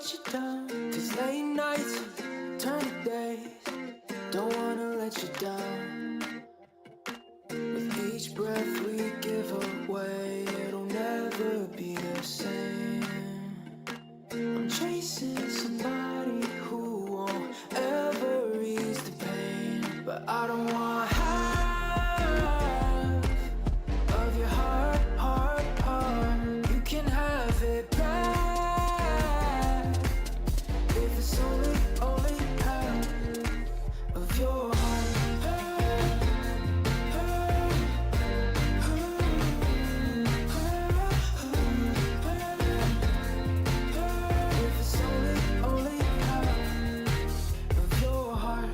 let you down. These late nights turn to days. Don't wanna let you down. With each breath we give away, it'll never be the same. I'm chasing somebody who won't ever ease the pain, but I don't want half of your heart, heart, heart. You can have it back if it's only half of your heart. If it's only half of your heart.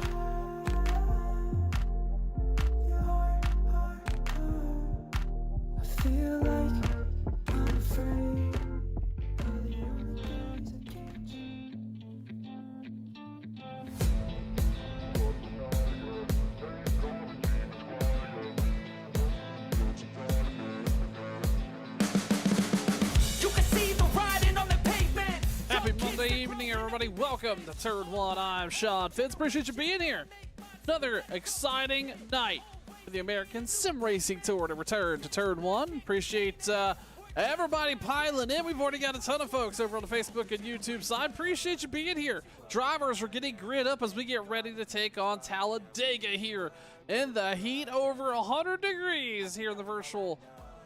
I feel like I'm afraid of the only things I can't change. You can see the writing on the pavement. Happy Monday evening, everybody. Welcome to Turn One. I'm Sean Fitz. Appreciate you being here. Another exciting night for the American Sim Racing Tour to return to Turn One. Appreciate everybody piling in. We've already got a ton of folks over on the Facebook and YouTube side. Appreciate you being here. Drivers are getting grid up as we get ready to take on Talladega here in the heat, over 100 degrees here in the virtual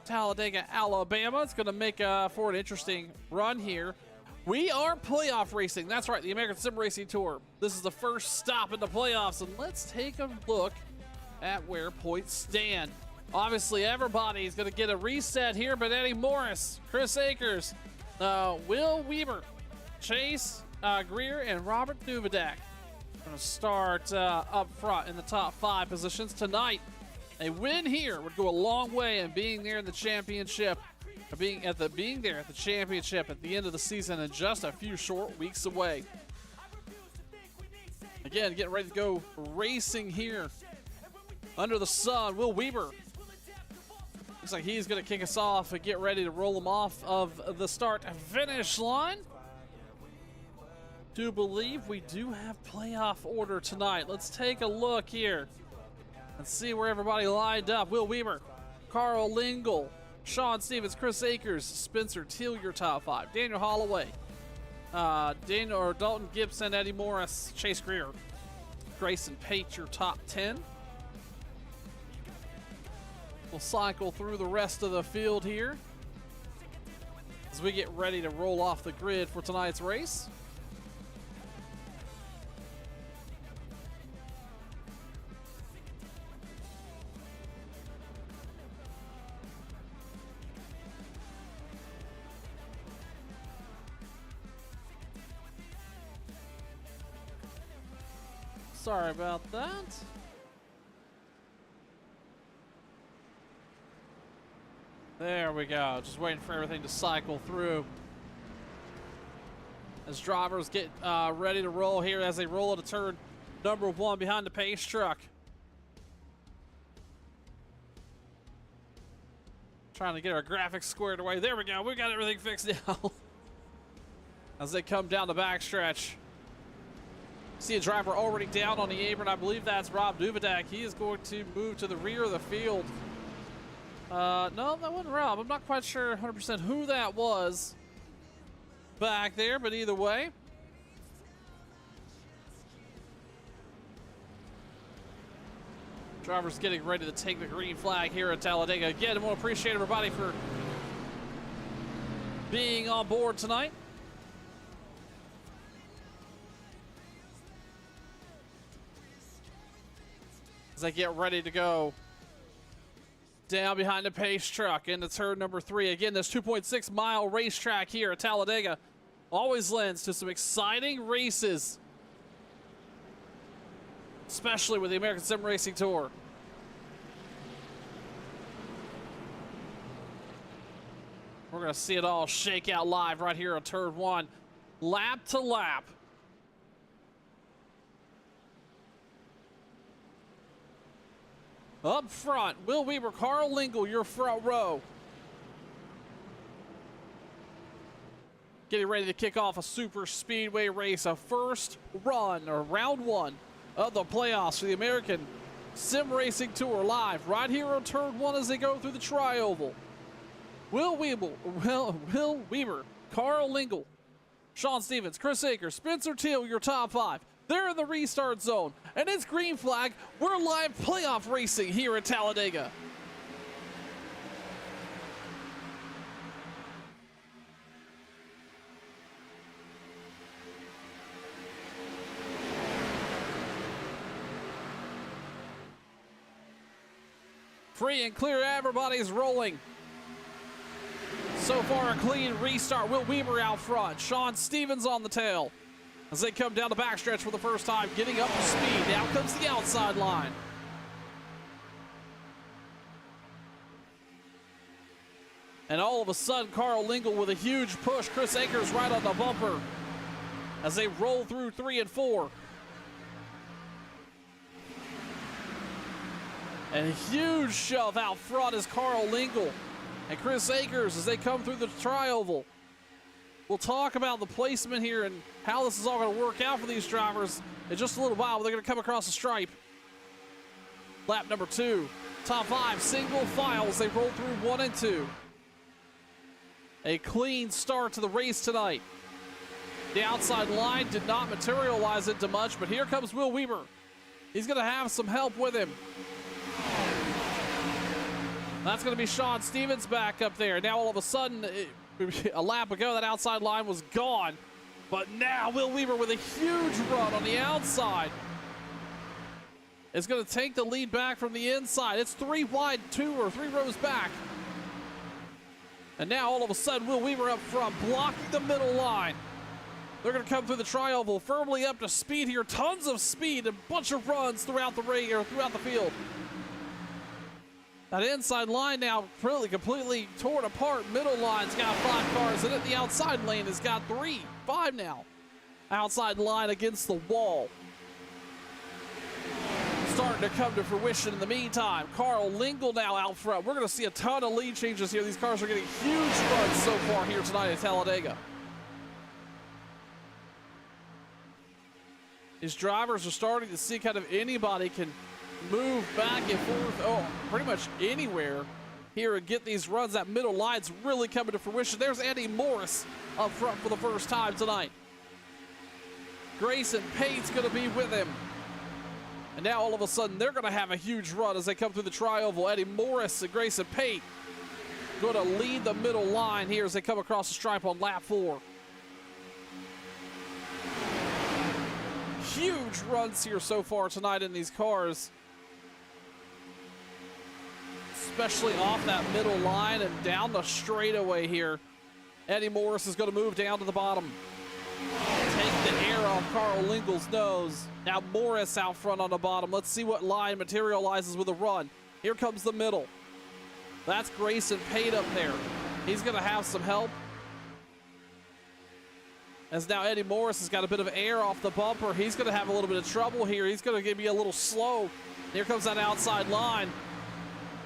Talladega, Alabama. It's going to make for an interesting run here. We are playoff racing. That's right, the American Sim Racing Tour. This is the first stop in the playoffs, and let's take a look at where points stand. Obviously, everybody's going to get a reset here, but Eddie Morris, Chris Akers, Will Weber, Chase Greer, and Robert Duvidak going to start up front in the top 5 positions tonight. A win here would go a long way in being there in the championship, or being there at the championship at the end of the season and just a few short weeks away. Again, getting ready to go racing here under the sun. Will Weber looks like he's going to kick us off and get ready to roll him off of the start-finish line. Do believe we do have playoff order tonight. Let's take a look here. Let's see where everybody lined up. Will Weber, Carl Lingle, Sean Stevens, Chris Akers, Spencer Teal, your top 5. Daniel Holloway, Dalton Gibson, Eddie Morris, Chase Greer, Grayson Pate, your top 10. We'll cycle through the rest of the field here as we get ready to roll off the grid for tonight's race. Sorry about that. There we go. Just waiting for everything to cycle through as drivers get ready to roll here as they roll into turn number 1 behind the pace truck. Trying to get our graphics squared away. There we go. We got everything fixed now. As they come down the backstretch. See a driver already down on the apron. I believe that's Rob Duvidak. He is going to move to the rear of the field. No, that wasn't Rob. I'm not quite sure 100% who that was back there, but either way. Drivers getting ready to take the green flag here at Talladega. Again, I want to appreciate everybody for being on board tonight. As they get ready to go down behind the pace truck into turn number 3. Again, this 2.6 mile racetrack here at Talladega always lends to some exciting races, especially with the American Sim Racing Tour. We're going to see it all shake out live right here on turn 1, lap to lap. Up front, Will Weber, Carl Lingle, your front row. getting ready to kick off a super speedway race, a first run or round one of the playoffs for the American Sim Racing Tour live right here on turn one as they go through the tri-oval. Will Weber, Carl Lingle, Sean Stevens, Chris Akers, Spencer Teal, your top five. They're in the restart zone, and it's green flag. We're live playoff racing here at Talladega. Free and clear, everybody's rolling. So far, a clean restart. Will Weber out front. Sean Stevens on the tail as they come down the backstretch for the first time, getting up to speed. Now comes the outside line. And all of a sudden, Carl Lingle with a huge push. Chris Akers right on the bumper as they roll through 3 and 4. And a huge shove out front is Carl Lingle and Chris Akers as they come through the tri-oval. We'll talk about the placement here and how this is all going to work out for these drivers in just a little while. They're going to come across the stripe. Lap number 2. Top 5 single files. They roll through 1 and 2. A clean start to the race tonight. The outside line did not materialize into much, but here comes Will Weber. He's going to have some help with him. That's going to be Sean Stevens back up there. Now all of a sudden, a lap ago, that outside line was gone. But now Will Weber with a huge run on the outside is going to take the lead back from the inside. It's 3 wide, 2 or 3 rows back. And now all of a sudden, Will Weber up front, blocking the middle line. They're going to come through the tri-oval firmly up to speed here. Tons of speed, a bunch of runs throughout the ring or throughout the field. That inside line now really completely torn apart. Middle line's got 5 cars in it. The outside lane has got 5 now. Outside line against the wall. Starting to come to fruition in the meantime. Carl Lingle now out front. We're going to see a ton of lead changes here. These cars are getting huge runs so far here tonight at Talladega. These drivers are starting to see kind of anybody can move back and forth, pretty much anywhere here and get these runs. That middle line's really coming to fruition. There's Eddie Morris up front for the first time tonight. Grayson Pate's going to be with him. And now all of a sudden they're going to have a huge run as they come through the tri-oval. Eddie Morris and Grayson Pate going to lead the middle line here as they come across the stripe on lap 4. Huge runs here so far tonight in these cars, especially off that middle line and down the straightaway here. Eddie Morris is going to move down to the bottom. Take the air off Carl Lingle's nose. Now Morris out front on the bottom. Let's see what line materializes with a run. Here comes the middle. That's Grayson Pate up there. He's going to have some help. As now Eddie Morris has got a bit of air off the bumper. He's going to have a little bit of trouble here. He's going to be a little slow. Here comes that outside line.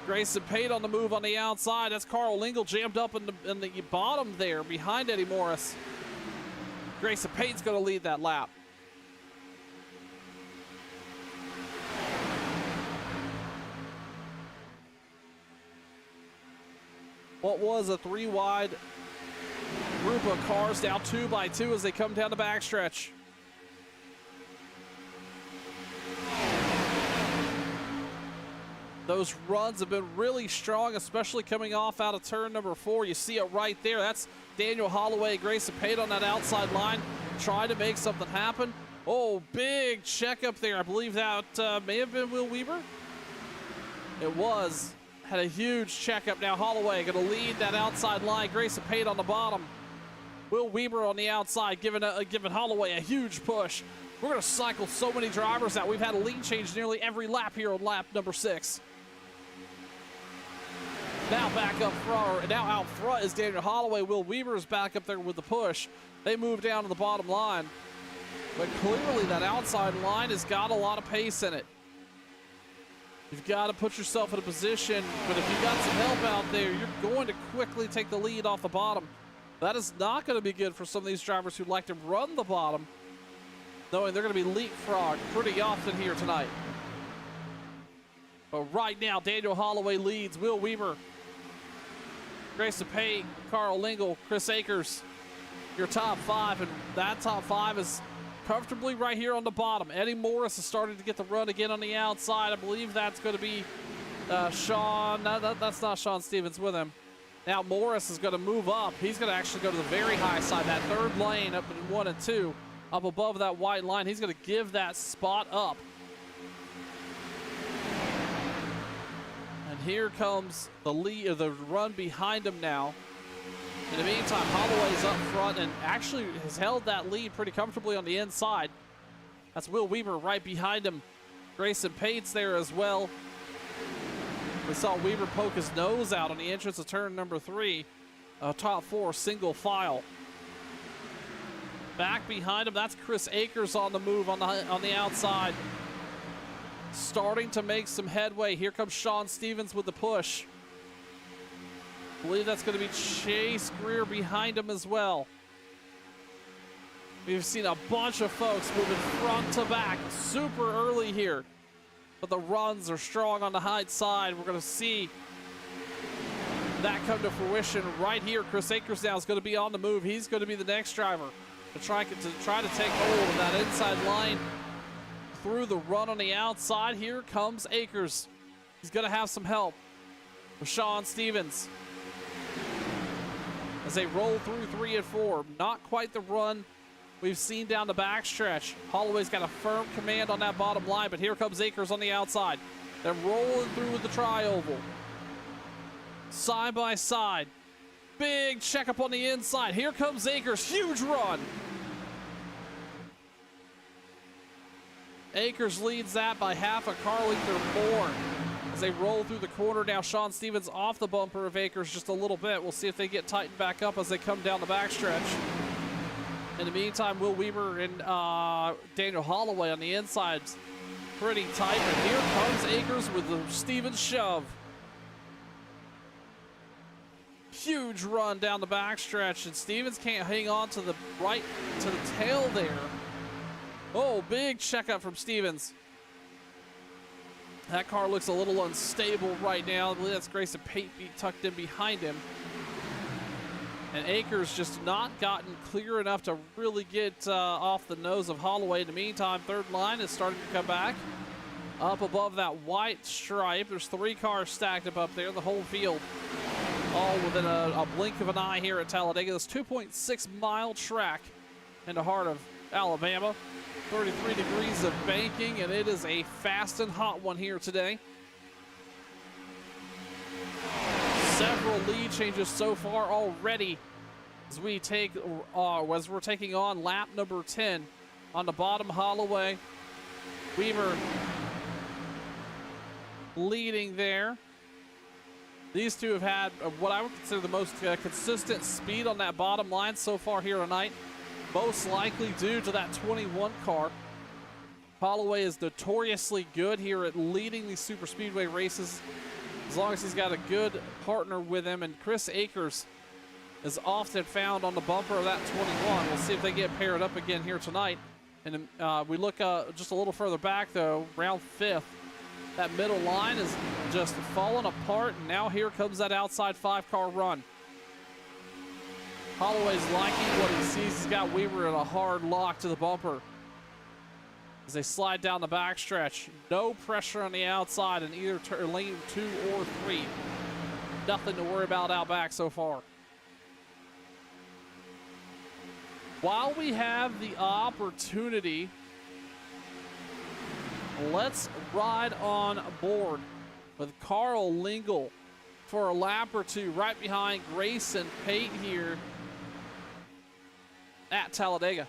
Grayson Pate on the move on the outside. That's Carl Lingle jammed up in the bottom there behind Eddie Morris. Grayson Pate's going to lead that lap. What was a 3 wide group of cars now 2 by 2 as they come down the backstretch. Those runs have been really strong, especially coming off out of turn number 4. You see it right there. That's Daniel Holloway, Grayson Pate on that outside line, trying to make something happen. Oh, big check up there. I believe that may have been Will Weber. It was. Had a huge checkup. Now Holloway going to lead that outside line. Grayson Pate on the bottom. Will Weber on the outside giving Holloway a huge push. We're going to cycle so many drivers out. We've had a lead change nearly every lap here on lap number 6. Now back up front, or now out front is Daniel Holloway. Will Weber is back up there with the push. They move down to the bottom line. But clearly that outside line has got a lot of pace in it. You've got to put yourself in a position, but if you've got some help out there, you're going to quickly take the lead off the bottom. That is not going to be good for some of these drivers who like to run the bottom, knowing they're going to be leapfrogged pretty often here tonight. But right now, Daniel Holloway leads. Will Weaver, Grayson Payne, Carl Lingle, Chris Akers, your top 5. And that top 5 is comfortably right here on the bottom. Eddie Morris is starting to get the run again on the outside. I believe that's going to be Sean. That's not Sean Stevens with him. Now Morris is going to move up. He's going to actually go to the very high side, that third lane up in 1 and 2, up above that white line. He's going to give that spot up. And here comes the lead, or the run behind him now. In the meantime, Holloway's up front and actually has held that lead pretty comfortably on the inside. That's Will Weaver right behind him. Grayson Payne's there as well. We saw Weaver poke his nose out on the entrance of turn number 3. Top 4 single file. Back behind him, that's Chris Akers on the move on the outside. Starting to make some headway. Here comes Sean Stevens with the push. I believe that's going to be Chase Greer behind him as well. We've seen a bunch of folks moving front to back super early here. But the runs are strong on the high side. We're going to see that come to fruition right here. Chris Akers now is going to be on the move. He's going to be the next driver to try to take hold of that inside line through the run on the outside. Here comes Akers. He's going to have some help with Sean Stevens as they roll through 3 and 4. Not quite the run we've seen down the backstretch. Holloway's got a firm command on that bottom line, but here comes Akers on the outside. They're rolling through with the tri-oval. Side by side. Big checkup on the inside. Here comes Akers. Huge run. Akers leads that by half a car length or more as they roll through the corner. Now Sean Stevens off the bumper of Akers just a little bit. We'll see if they get tightened back up as they come down the backstretch. In the meantime, Will Weaver and Daniel Holloway on the inside, pretty tight. And here comes Akers with the Stevens shove. Huge run down the backstretch, and Stevens can't hang on to the tail there. Oh, big checkup from Stevens. That car looks a little unstable right now. I believe that's Grayson Payne tucked in behind him. And Akers just not gotten clear enough to really get off the nose of Holloway. In the meantime, third line is starting to come back. Up above that white stripe, there's 3 cars stacked up there, the whole field. All within a blink of an eye here at Talladega. This 2.6-mile track in the heart of Alabama. 33 degrees of banking, and it is a fast and hot one here today. Several lead changes so far already as we're taking on lap number 10 on the bottom. Holloway, Weaver leading there. These two have had what I would consider the most consistent speed on that bottom line so far here tonight, most likely due to that 21 car. Holloway is notoriously good here at leading these super speedway races, as long as he's got a good partner with him. And Chris Akers is often found on the bumper of that 21. We'll see if they get paired up again here tonight. And we look just a little further back, though, round 5th. That middle line is just falling apart, and now here comes that outside 5-car run. Holloway's liking what he sees. He's got Weaver in a hard lock to the bumper as they slide down the backstretch. No pressure on the outside in either lane 2 or 3. Nothing to worry about out back so far. While we have the opportunity, let's ride on board with Carl Lingle for a lap or 2 right behind Grayson Payne here at Talladega.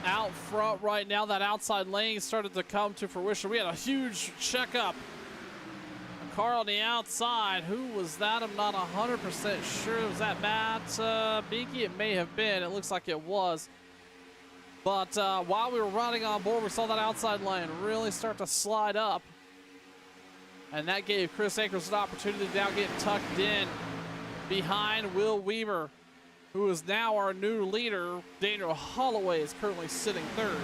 out front right now. That outside lane started to come to fruition. We had a huge checkup. A car on the outside. Who was that? I'm not 100% sure. Was that Matt Beaky? It may have been. It looks like it was. But while we were running on board, we saw that outside lane really start to slide up. And that gave Chris Akers an opportunity to now get tucked in behind Will Weaver, who is now our new leader. Daniel Holloway is currently sitting third.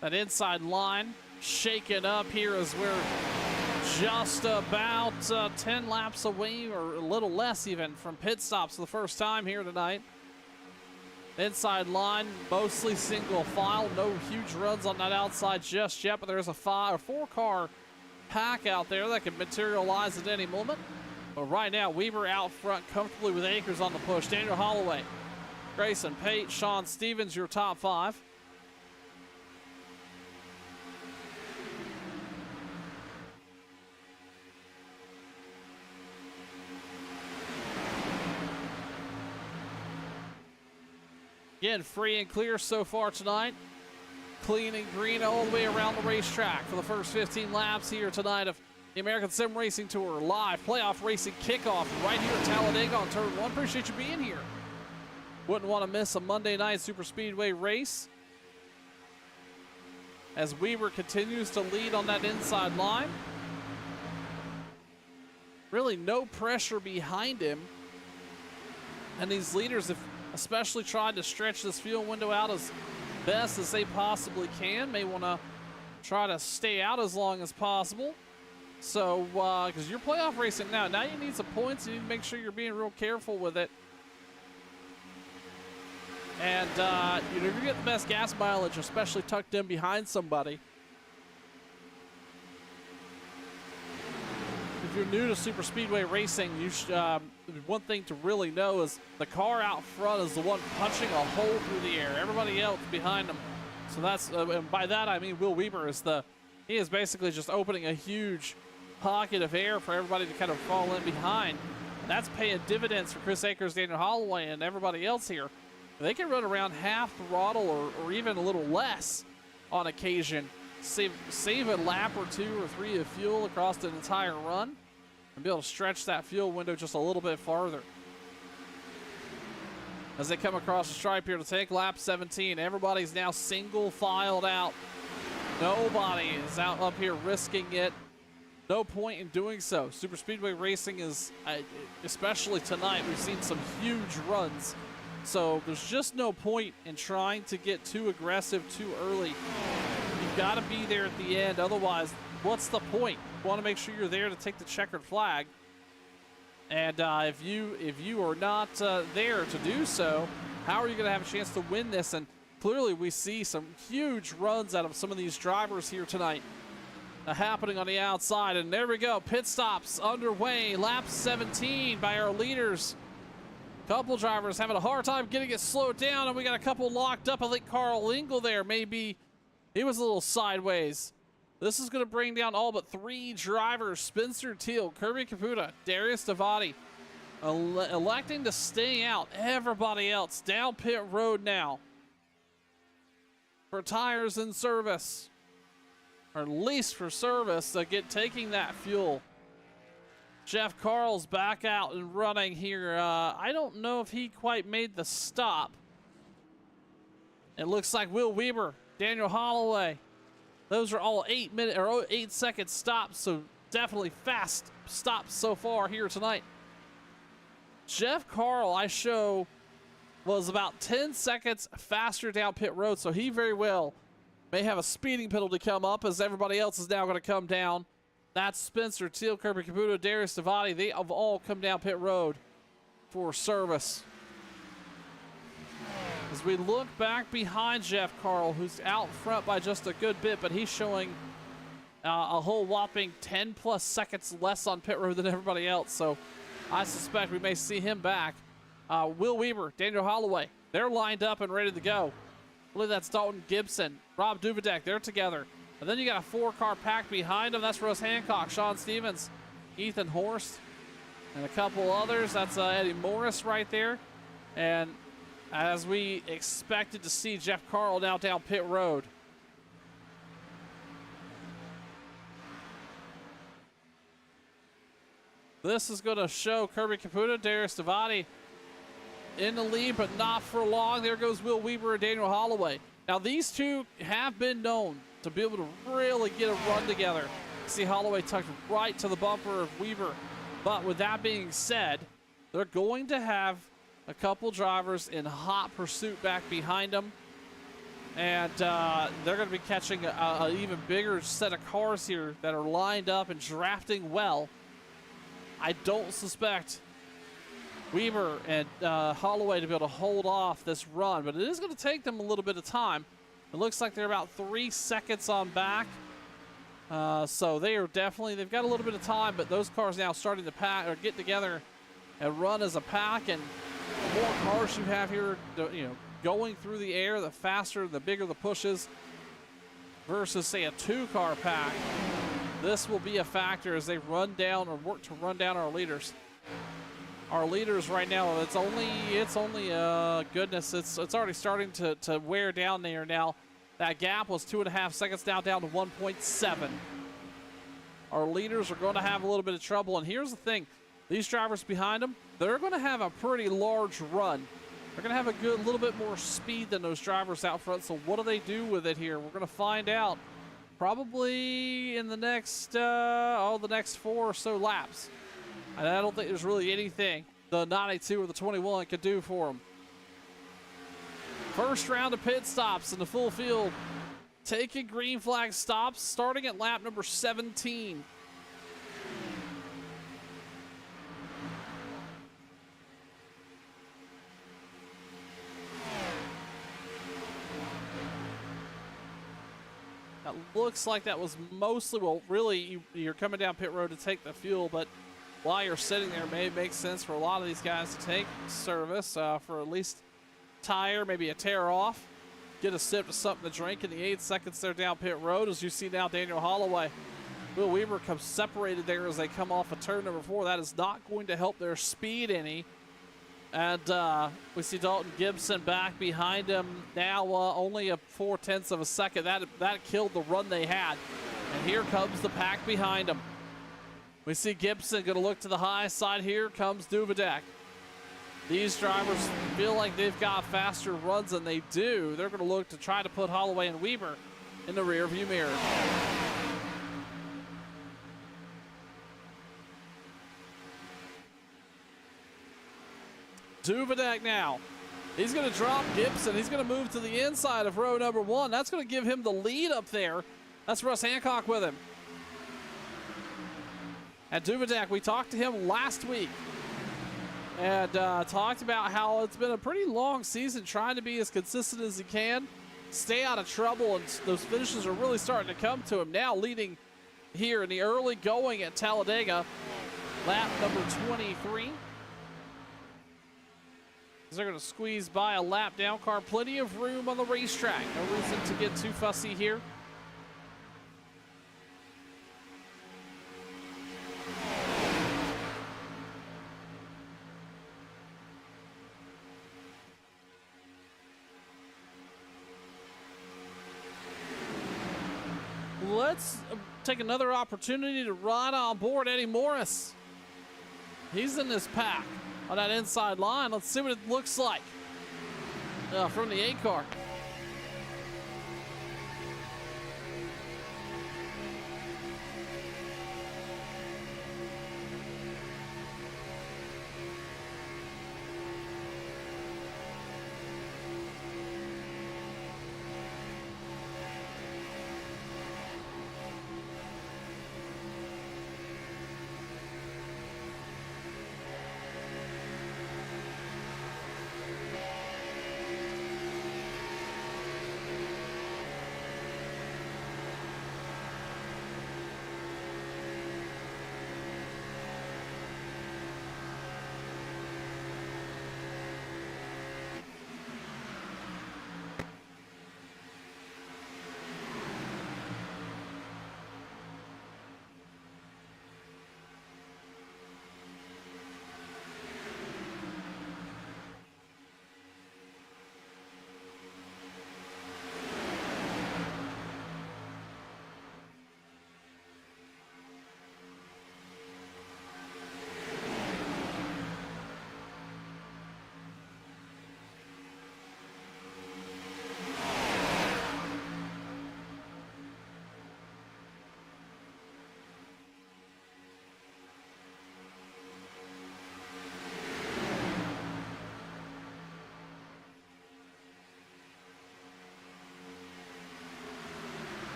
That inside line shaken up here as we're just about 10 laps away, or a little less even, from pit stops for the first time here tonight. Inside line, mostly single file. No huge runs on that outside just yet, but there's a 4-car pack out there that can materialize at any moment. But right now, Weaver out front comfortably with Akers on the push. Daniel Holloway, Grayson Pate, Sean Stevens, your top 5. Again, free and clear so far tonight. Clean and green all the way around the racetrack for the first 15 laps here tonight of the American Sim Racing Tour live playoff racing kickoff right here at Talladega on Turn 1. Appreciate you being here. Wouldn't want to miss a Monday night super speedway race as Weaver continues to lead on that inside line. Really no pressure behind him. And these leaders have especially tried to stretch this fuel window out as best as they possibly can. May want to try to stay out as long as possible. So, because you're playoff racing now you need some points. You need to make sure you're being real careful with it. And, you're going to get the best gas mileage, especially tucked in behind somebody. If you're new to super speedway racing, you should, one thing to really know is the car out front is the one punching a hole through the air. Everybody else behind them. So that's, and by that I mean Will Weaver is he is basically just opening a huge pocket of air for everybody to kind of fall in behind. That's paying dividends for Chris Akers, Daniel Holloway, and everybody else here. They can run around half throttle or even a little less on occasion. Save a lap or 2 or 3 of fuel across the entire run and be able to stretch that fuel window just a little bit farther. As they come across the stripe here to take lap 17, everybody's now single filed out. Nobody is out up here risking it. No point in doing so. Super speedway racing is, especially tonight, we've seen some huge runs. So there's just no point in trying to get too aggressive too early. You've got to be there at the end. Otherwise, what's the point? You want to make sure you're there to take the checkered flag. And if you are not there to do so, how are you going to have a chance to win this? And clearly we see some huge runs out of some of these drivers here tonight happening on the outside. And there we go. Pit stops underway. Lap 17 by our leaders. Couple drivers having a hard time getting it slowed down, and we got a couple locked up. I think Carl Lingle there, maybe he was a little sideways. This is going to bring down all but 3 drivers. Spencer Teal, Kirby Caputa, Darius Davati electing to stay out. Everybody else down pit road now for tires in service, or at least for service, taking that fuel. Jeff Carl's back out and running here. I don't know if he quite made the stop. It looks like Will Weaver, Daniel Holloway, those are all 8-second stops, so definitely fast stops so far here tonight. Jeff Carl, I show, was about 10 seconds faster down pit road, so he very well may have a speeding penalty come up as everybody else is now going to come down. That's Spencer Teal, Kirby Caputo, Darius Davati. They have all come down pit road for service. As we look back behind Jeff Carl, who's out front by just a good bit, but he's showing a whole whopping 10+ seconds less on pit road than everybody else. So I suspect we may see him back. Will Weaver, Daniel Holloway, they're lined up and ready to go. I believe that's Dalton Gibson, Rob Dubadek, they're together. And then you got a 4-car pack behind him. That's Russ Hancock, Sean Stevens, Ethan Horst, and a couple others. That's Eddie Morris right there. And as we expected to see Jeff Carl now down pit road. This is going to show Kirby Caputo, Darius Davati in the lead, but not for long. There goes Will Weaver and Daniel Holloway. Now, these two have been known to be able to really get a run together. See Holloway tucked right to the bumper of Weaver. But with that being said, they're going to have a couple drivers in hot pursuit back behind them. And they're going to be catching an even bigger set of cars here that are lined up and drafting well. I don't suspect Weaver and Holloway to be able to hold off this run, but it is going to take them a little bit of time. It looks like they're about 3 seconds on back. So they are definitely, they've got a little bit of time, but those cars now starting to pack or get together and run as a pack. And the more cars you have here, going through the air, the faster, the bigger the pushes versus, say, a 2-car pack. This will be a factor as they run down or work to run down our leaders. Our leaders right now, it's only goodness, it's already starting to wear down there now. That gap was 2.5 seconds now down to 1.7. Our leaders are going to have a little bit of trouble. And here's the thing, these drivers behind them, they're going to have a pretty large run. They're going to have a little bit more speed than those drivers out front. So what do they do with it here? We're going to find out probably in the next, the next 4 or so laps. And I don't think there's really anything the 92 or the 21 could do for them. First round of pit stops in the full field. Taking green flag stops starting at lap number 17. That looks like that was mostly, well, really, you're coming down pit road to take the fuel, but while you're sitting there, it may make sense for a lot of these guys to take service for at least tire, maybe a tear off, get a sip of something to drink in the 8 seconds there down pit road. As you see now, Daniel Holloway, Will Weaver comes separated there as they come off of turn number 4. That is not going to help their speed any. And we see Dalton Gibson back behind him now, only a 0.4 of a second. That killed the run they had. And here comes the pack behind him. We see Gibson going to look to the high side. Here comes Duvedek. These drivers feel like they've got faster runs than they do. They're going to look to try to put Holloway and Weaver in the rearview mirror. Duvedek now. He's going to drop Gibson. He's going to move to the inside of row number 1. That's going to give him the lead up there. That's Russ Hancock with him. And Duvedek, we talked to him last week and talked about how it's been a pretty long season trying to be as consistent as he can, stay out of trouble, and those finishes are really starting to come to him now, leading here in the early going at Talladega, lap number 23. They're going to squeeze by a lap down car. Plenty of room on the racetrack. No reason to get too fussy here. Let's take another opportunity to ride on board Eddie Morris. He's in this pack on that inside line. Let's see what it looks like from the 8 car.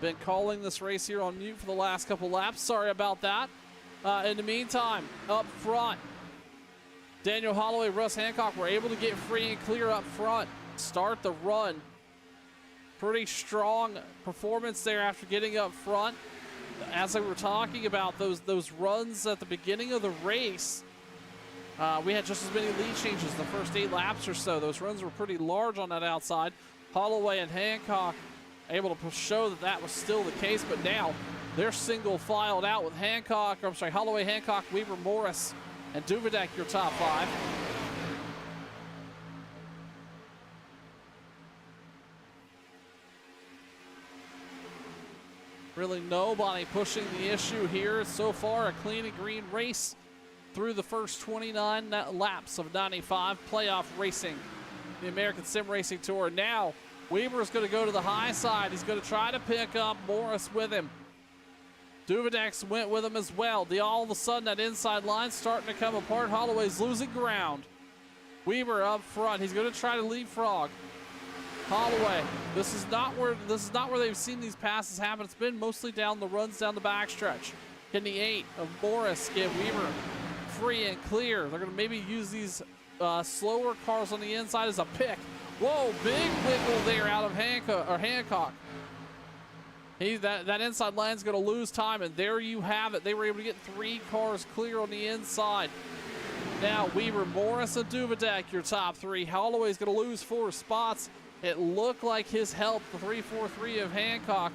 Been calling this race here on mute for the last couple laps. Sorry about that. In the meantime, up front, Daniel Holloway, Russ Hancock were able to get free and clear up front. Start the run. Pretty strong performance there after getting up front. As I were talking about those runs at the beginning of the race, we had just as many lead changes the first 8 laps or so. Those runs were pretty large on that outside. Holloway and Hancock able to show that that was still the case, but now they're single filed out with Holloway, Hancock, Weaver, Morris, and Duvedek, your top 5. Really nobody pushing the issue here. So far, a clean and green race through the first 29 laps of 95 playoff racing, the American Sim Racing Tour. Now, Weaver is going to go to the high side. He's going to try to pick up Morris with him. Duvedex went with him as well. All of a sudden, that inside line starting to come apart. Holloway's losing ground. Weaver up front. He's going to try to leapfrog Holloway. This is not where they've seen these passes happen. It's been mostly down the runs down the backstretch. Can the 8 of Morris get Weaver free and clear? They're going to maybe use these slower cars on the inside as a pick. Whoa, big wiggle there out of Hancock. That inside line's going to lose time, and there you have it. They were able to get 3 cars clear on the inside. Now Weaver, Morris, and Duvedek, your top 3. Holloway's going to lose 4 spots. It looked like his help, the 3-4-3 of Hancock,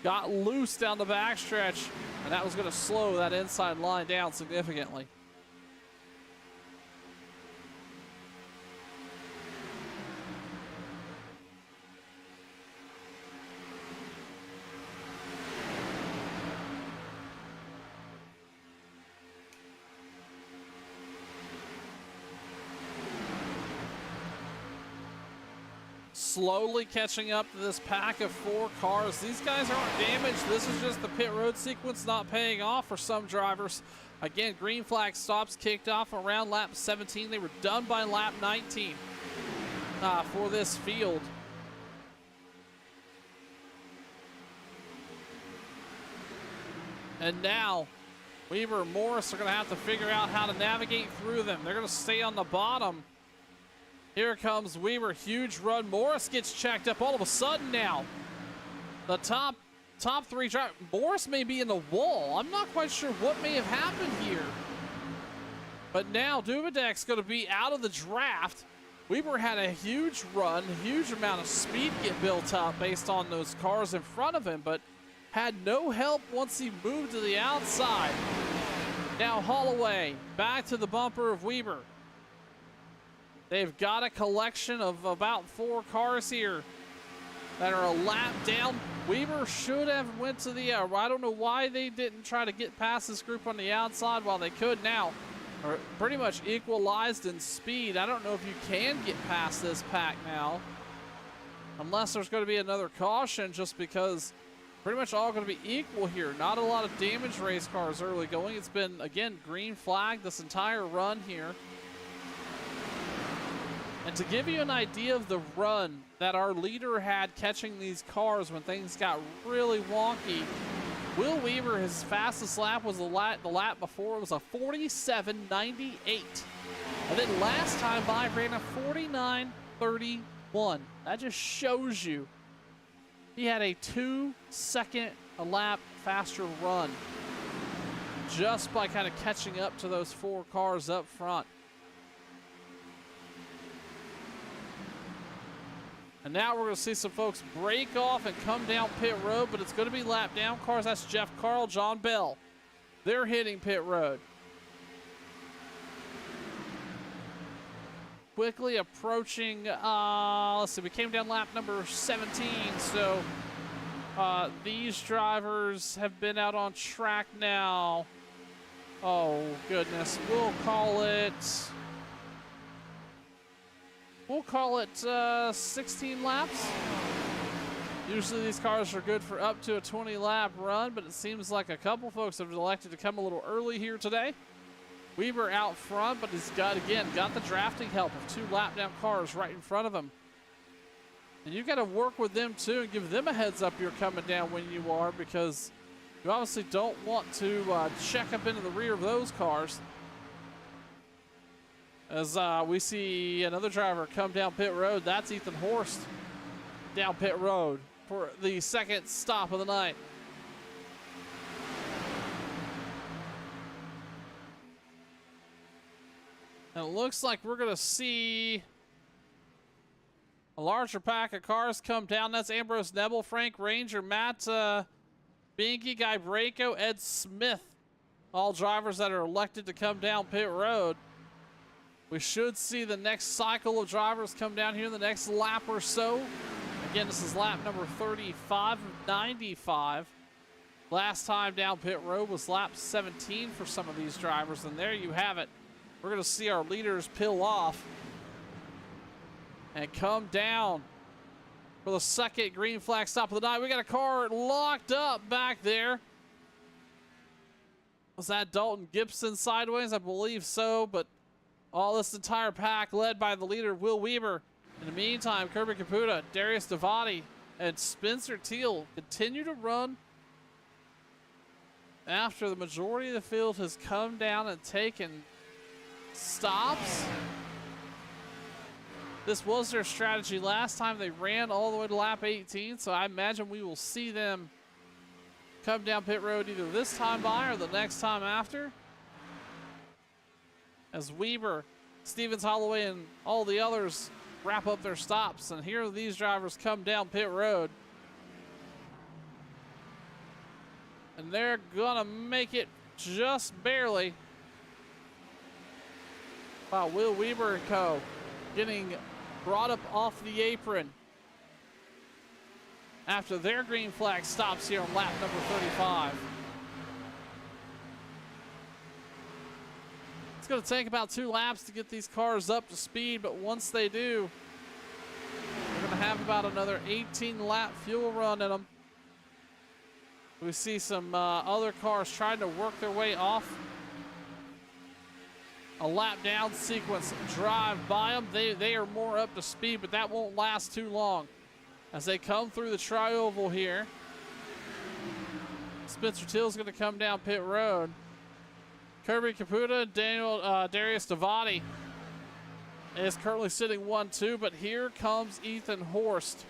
got loose down the backstretch, and that was going to slow that inside line down significantly. Slowly catching up to this pack of 4 cars. These guys aren't damaged. This is just the pit road sequence not paying off for some drivers. Again, green flag stops kicked off around lap 17. They were done by lap 19 for this field. And now Weaver and Morris are going to have to figure out how to navigate through them. They're going to stay on the bottom. Here comes Weaver, huge run. Morris gets checked up all of a sudden now. The top 3 driver. Morris may be in the wall. I'm not quite sure what may have happened here. But now Duvedek's going to be out of the draft. Weaver had a huge run, a huge amount of speed get built up based on those cars in front of him, but had no help once he moved to the outside. Now Holloway back to the bumper of Weaver. They've got a collection of about 4 cars here that are a lap down. Weaver should have went to the, I don't know why they didn't try to get past this group on the outside while they could now. Are pretty much equalized in speed. I don't know if you can get past this pack now. Unless there's going to be another caution, just because pretty much all going to be equal here. Not a lot of damaged race cars early going. It's been, again, green flag this entire run here. And to give you an idea of the run that our leader had catching these cars when things got really wonky, Will Weaver, his fastest lap was the lap before. It was a 47.98. And then last time by ran a 49.31. That just shows you he had a 2-second a lap faster run just by kind of catching up to those 4 cars up front. And now we're going to see some folks break off and come down pit road, but it's going to be lap down cars. That's Jeff Carl, John Bell. They're hitting pit road. Quickly approaching, let's see, we came down lap number 17, so these drivers have been out on track now. Oh, goodness. We'll call it 16 laps. Usually these cars are good for up to a 20-lap run, but it seems like a couple folks have elected to come a little early here today. Weaver out front, but he's got the drafting help of 2 lap down cars right in front of him. And you got to work with them too and give them a heads up you're coming down when you are, because you obviously don't want to check up into the rear of those cars. As we see another driver come down pit road. That's Ethan Horst down pit road for the second stop of the night. And it looks like we're going to see a larger pack of cars come down. That's Ambrose Nebel, Frank Ranger, Matt Binky, Guy Brayco, Ed Smith. All drivers that are elected to come down pit road. We should see the next cycle of drivers come down here in the next lap or so. Again, this is lap number 35 of 95. Last time down pit road was lap 17 for some of these drivers, and there you have it. We're going to see our leaders peel off and come down for the second green flag stop of the night. We got a car locked up back there. Was that Dalton Gibson sideways? I believe so, but all this entire pack led by the leader, Will Weber. In the meantime, Kirby Caputa, Darius Davati, and Spencer Teal continue to run after the majority of the field has come down and taken stops. This was their strategy last time. They ran all the way to lap 18, so I imagine we will see them come down pit road either this time by or the next time after. As Weber, Stevens, Holloway, and all the others wrap up their stops. And here these drivers come down pit road. And they're gonna make it just barely. Wow, Will Weber and co. getting brought up off the apron after their green flag stops here on lap number 35. It's going to take about 2 laps to get these cars up to speed, but once they do, they're going to have about another 18-lap fuel run in them. We see some other cars trying to work their way off a lap down sequence, drive by them. They are more up to speed, but that won't last too long. As they come through the tri-oval here, Spencer Till's going to come down pit road. Kirby Caputa, Darius Davati is currently sitting 1-2, but here comes Ethan Horst.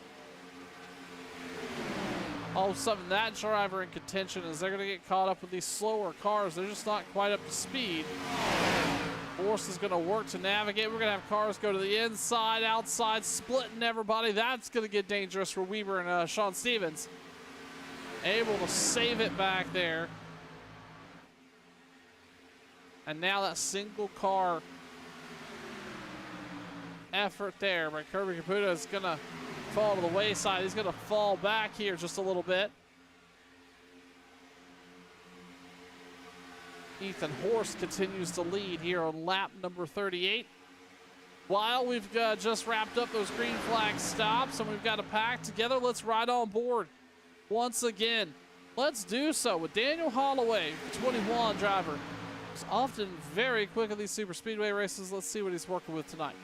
All of a sudden, that driver in contention as they're going to get caught up with these slower cars. They're just not quite up to speed. Horst is going to work to navigate. We're going to have cars go to the inside, outside, splitting everybody. That's going to get dangerous for Weber and Sean Stevens. Able to save it back there. And now that single car effort there by Kirby Caputa is going to fall to the wayside. He's going to fall back here just a little bit. Ethan Horst continues to lead here on lap number 38. While we've just wrapped up those green flag stops and we've got a pack together, let's ride on board once again. Let's do so with Daniel Holloway, 21 driver. He's often very quick at these super speedway races. Let's see what he's working with tonight.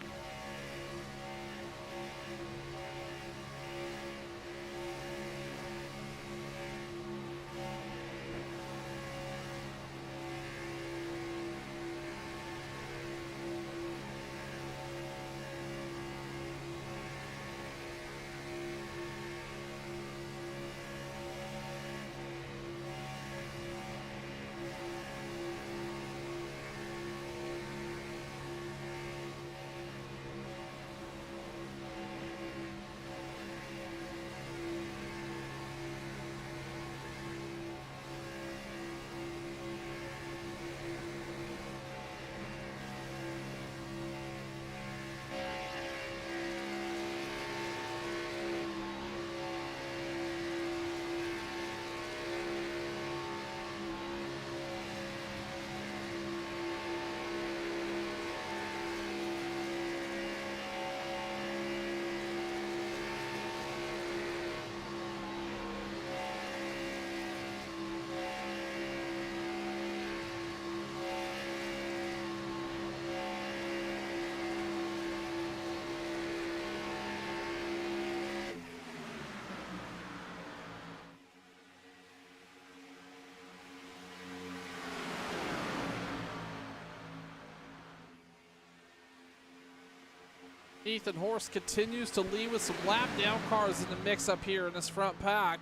Ethan Horst continues to lead with some lap down cars in the mix up here in this front pack.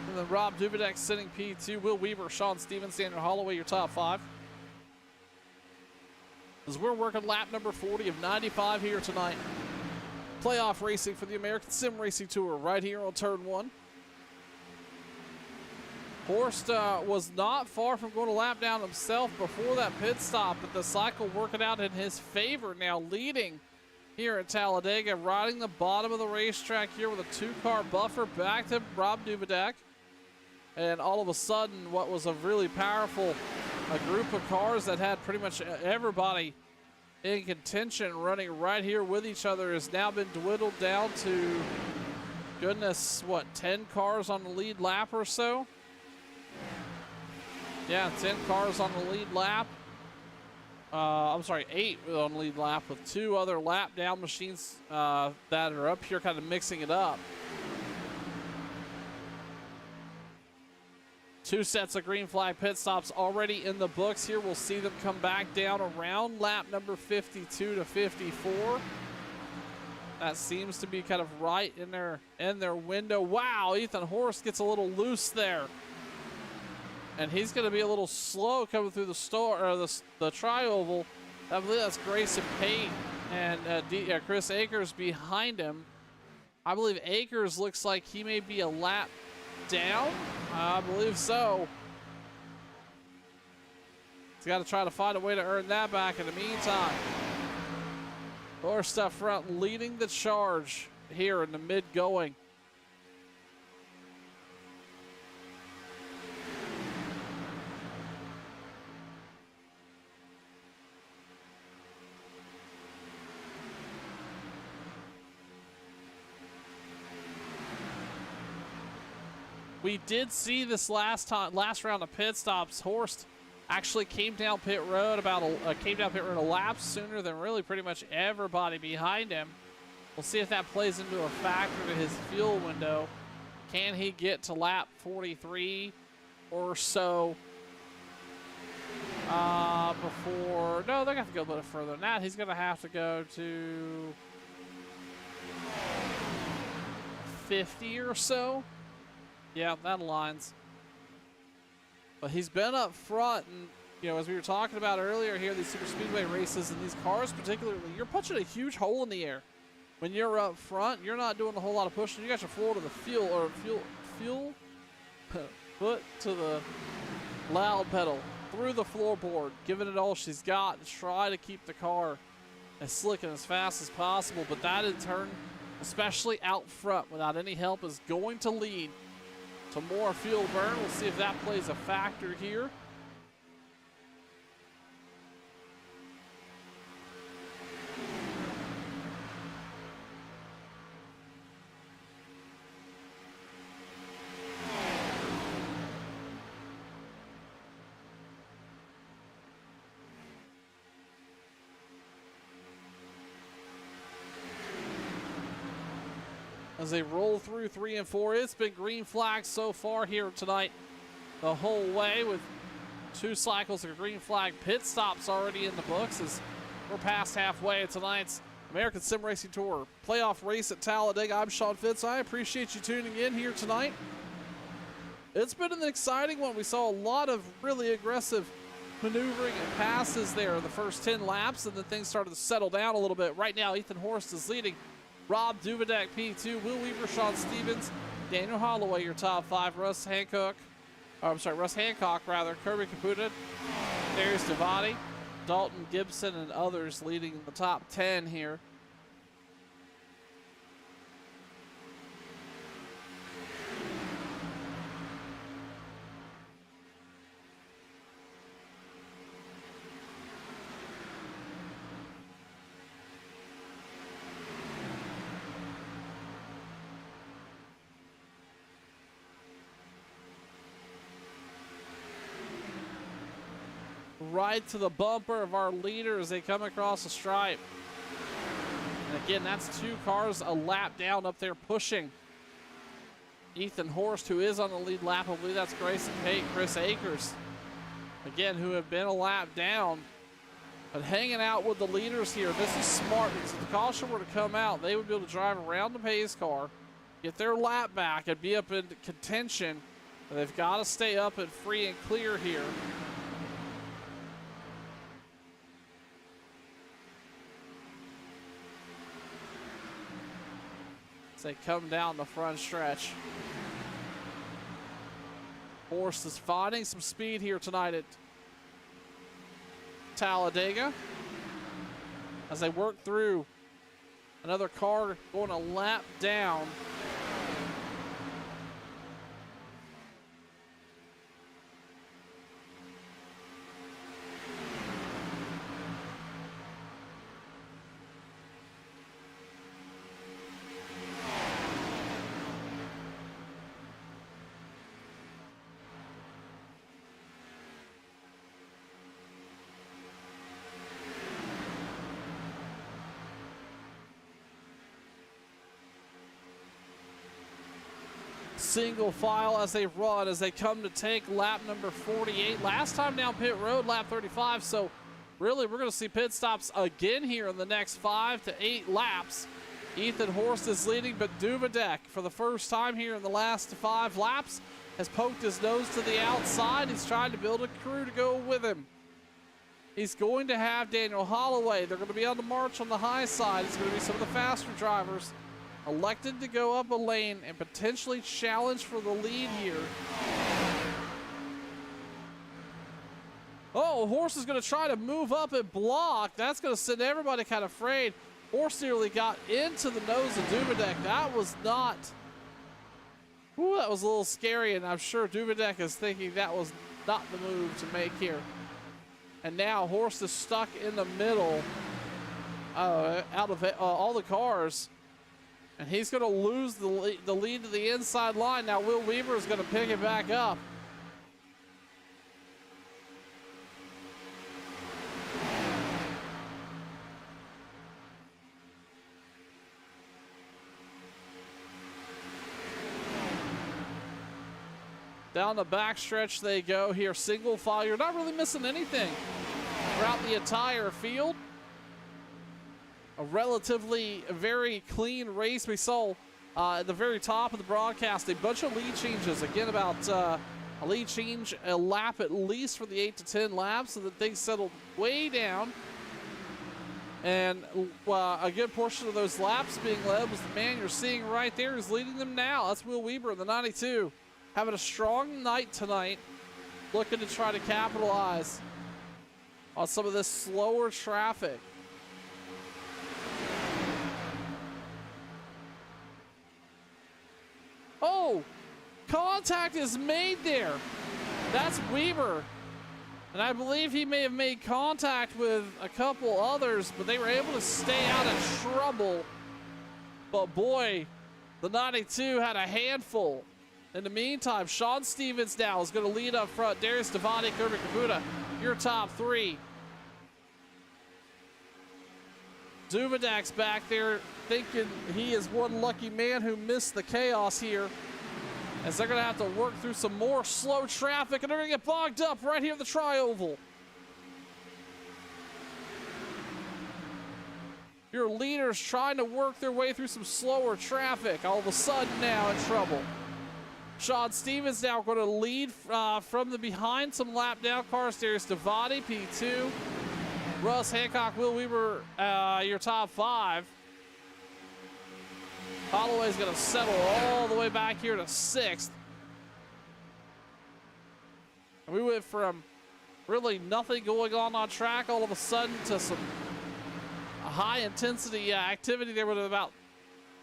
And then Rob Duvidek sitting P2, Will Weaver, Sean Stevens, Daniel Holloway, your top 5. As we're working lap number 40 of 95 here tonight. Playoff racing for the American Sim Racing Tour right here on turn 1. Horst was not far from going a lap down himself before that pit stop, but the cycle working out in his favor now, leading here at Talladega, riding the bottom of the racetrack here with a 2-car buffer back to Rob Duvidek. And all of a sudden, what was a really powerful group of cars that had pretty much everybody in contention running right here with each other has now been dwindled down to, goodness, what, 10 cars on the lead lap or so? Yeah, 10 cars on the lead lap. I'm sorry, 8 on the lead lap with 2 other lap down machines that are up here kind of mixing it up. 2 sets of green flag pit stops already in the books here. We'll see them come back down around lap number 52 to 54. That seems to be kind of right in their window. Wow, Ethan Horst gets a little loose there. And he's going to be a little slow coming through the tri-oval. I believe that's Grayson Pate and Chris Akers behind him. I believe Akers looks like he may be a lap down. I believe so. He's got to try to find a way to earn that back in the meantime. Horst up front leading the charge here in the mid-going. We did see this last round of pit stops. Horst actually came down pit road a lap sooner than really pretty much everybody behind him. We'll see if that plays into a factor to his fuel window. Can he get to lap 43 or so before? No, they're going to have to go a little further than that. He's going to have to go to 50 or so. Yeah, that aligns. But he's been up front, and, you know, as we were talking about earlier here, these super speedway races and these cars particularly, you're punching a huge hole in the air. When you're up front, you're not doing a whole lot of pushing. You got your floor to the fuel foot to the loud pedal through the floorboard, giving it all she's got and try to keep the car as slick and as fast as possible. But that in turn, especially out front without any help, is going to lead to more fuel burn. We'll see if that plays a factor here. As they roll through 3 and 4, it's been green flags so far here tonight the whole way, with 2 cycles of green flag pit stops already in the books as we're past halfway of tonight's American Sim Racing Tour playoff race at Talladega. I'm Sean Fitz. I appreciate you tuning in here tonight. It's been an exciting one. We saw a lot of really aggressive maneuvering and passes there the first 10 laps, and then things started to settle down a little bit. Right now, Ethan Horst is leading. Rob Duvidek, P2, Will Weaver, Sean Stevens, Daniel Holloway, your top 5, Russ Hancock, Kirby Caputa, Darius Devati, Dalton Gibson, and others leading the top 10 here. Right to the bumper of our leader as they come across the stripe. And again, that's 2 cars a lap down up there pushing Ethan Horst, who is on the lead lap. I believe that's Grayson Pate, Chris Akers, again, who have been a lap down. But hanging out with the leaders here, this is smart because if the caution were to come out, they would be able to drive around the pace car, get their lap back, and be up in contention. And they've got to stay up and free and clear here. As they come down the front stretch. Horst is finding some speed here tonight at Talladega as they work through another car going a lap down. Single file as they run, as they come to take lap number 48. Last time down pit road, lap 35. So really, we're going to see pit stops again here in the next 5 to 8 laps. Ethan Horst is leading, but Duvedek, for the first time here in the last 5 laps, has poked his nose to the outside. He's trying to build a crew to go with him. He's going to have Daniel Holloway. They're going to be on the march on the high side. It's going to be some of the faster drivers elected to go up a lane and potentially challenge for the lead here. Oh, Horst is going to try to move up and block. That's going to send everybody kind of afraid. Horst nearly got into the nose of Duvedek. That was not... Ooh, that was a little scary, and I'm sure Duvedek is thinking that was not the move to make here. And now Horst is stuck in the middle out of all the cars. And he's going to lose the lead to the inside line. Now Will Weaver is going to pick it back up. Down the backstretch they go here. Single file. You're not really missing anything throughout the entire field. A relatively very clean race. We saw at the very top of the broadcast a bunch of lead changes. Again, about a lead change a lap at least for the 8 to 10 laps, so that things settled way down. And a good portion of those laps being led was the man you're seeing right there who's leading them now. That's Will Weaver in the 92. Having a strong night tonight, looking to try to capitalize on some of this slower traffic. Oh, contact is made there. That's Weaver. And I believe he may have made contact with a couple others, but they were able to stay out of trouble. But boy, the 92 had a handful. In the meantime, Sean Stevens now is going to lead up front. Darius Devani, Kirby Kabuta, your top 3. Duvedak's back there thinking he is one lucky man who missed the chaos here, as they're going to have to work through some more slow traffic, and they're going to get bogged up right here in the tri-oval. Your leaders trying to work their way through some slower traffic, all of a sudden now in trouble. Sean Stevens now going to lead from the behind some lap down cars. Darius Devani, P2. Russ Hancock, Will Weaver, your top 5. Holloway's going to settle all the way back here to 6th. And we went from really nothing going on track all of a sudden to some high intensity activity there with about,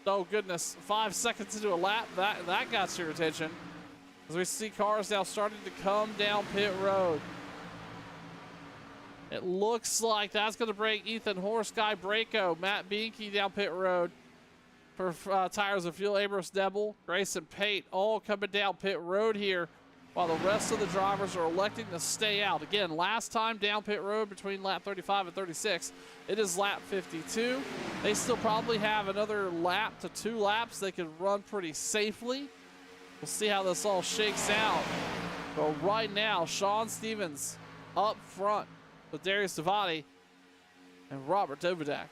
oh goodness, 5 seconds into a lap. That got your attention, as we see cars now starting to come down pit road. It looks like that's going to break Ethan Horst, Guy Braco, Matt Bianchi down pit road for tires of fuel. Abras Debel, Grayson Pate, all coming down pit road here, while the rest of the drivers are electing to stay out. Again, last time down pit road between lap 35 and 36, it is lap 52. They still probably have another lap to 2 laps they can run pretty safely. We'll see how this all shakes out. But right now, Sean Stevens up front with Darius Devani. and Robert Dovadak.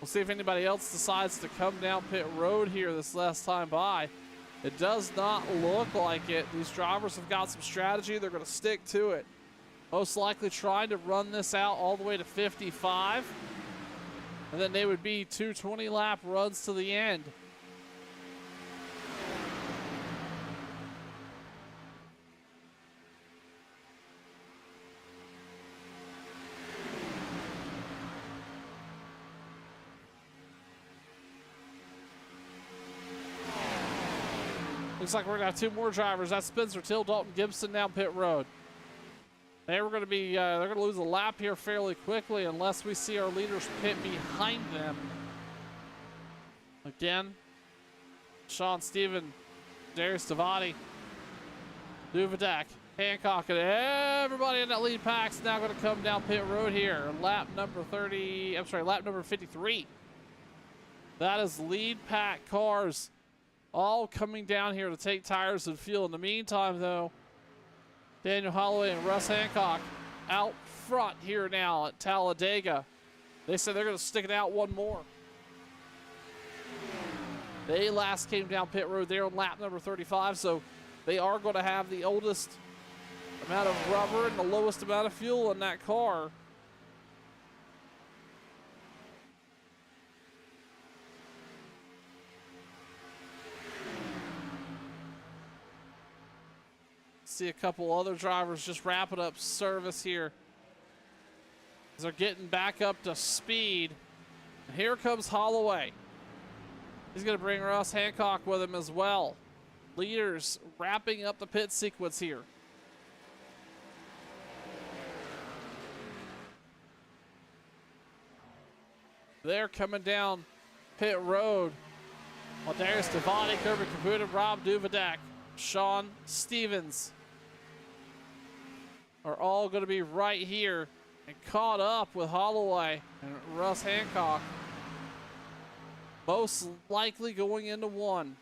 We'll see if anybody else decides to come down pit road here this last time by. It does not look like it. These drivers have got some strategy. They're going to stick to it. Most likely trying to run this out all the way to 55. And then they would be 220 lap runs to the end. Looks like we're gonna have two more drivers. That's Spencer Till, Dalton Gibson down pit road. They were gonna be, they're gonna lose a lap here fairly quickly unless we see our leaders pit behind them. Again, Sean Steven, Darius Davati, Duvadak, Hancock, and everybody in that lead pack's now gonna come down pit road here. Lap number 53. That is lead pack cars all coming down here to take tires and fuel. In the meantime, though, Daniel Holloway and Russ Hancock out front here now at Talladega. They said they're going to stick it out one more. They last came down pit road there on lap number 35, so they are going to have the oldest amount of rubber and the lowest amount of fuel in that car. See a couple other drivers just wrapping up service here as they're getting back up to speed. And here comes Holloway. He's going to bring Russ Hancock with him as well. Leaders wrapping up the pit sequence here. They're coming down pit road. Well, Darius Davati, Kirby Caputa, Rob Duvadak, Sean Stevens are all going to be right here and caught up with Holloway and Russ Hancock. Most likely going into one.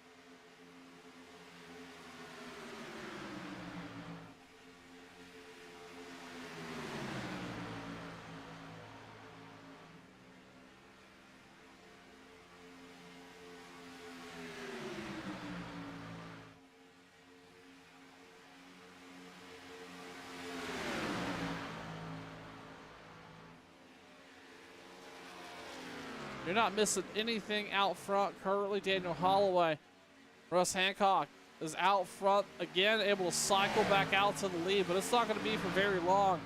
You're not missing anything out front currently. Daniel Holloway, Russ Hancock is out front again, able to cycle back out to the lead, but it's not going to be for very long.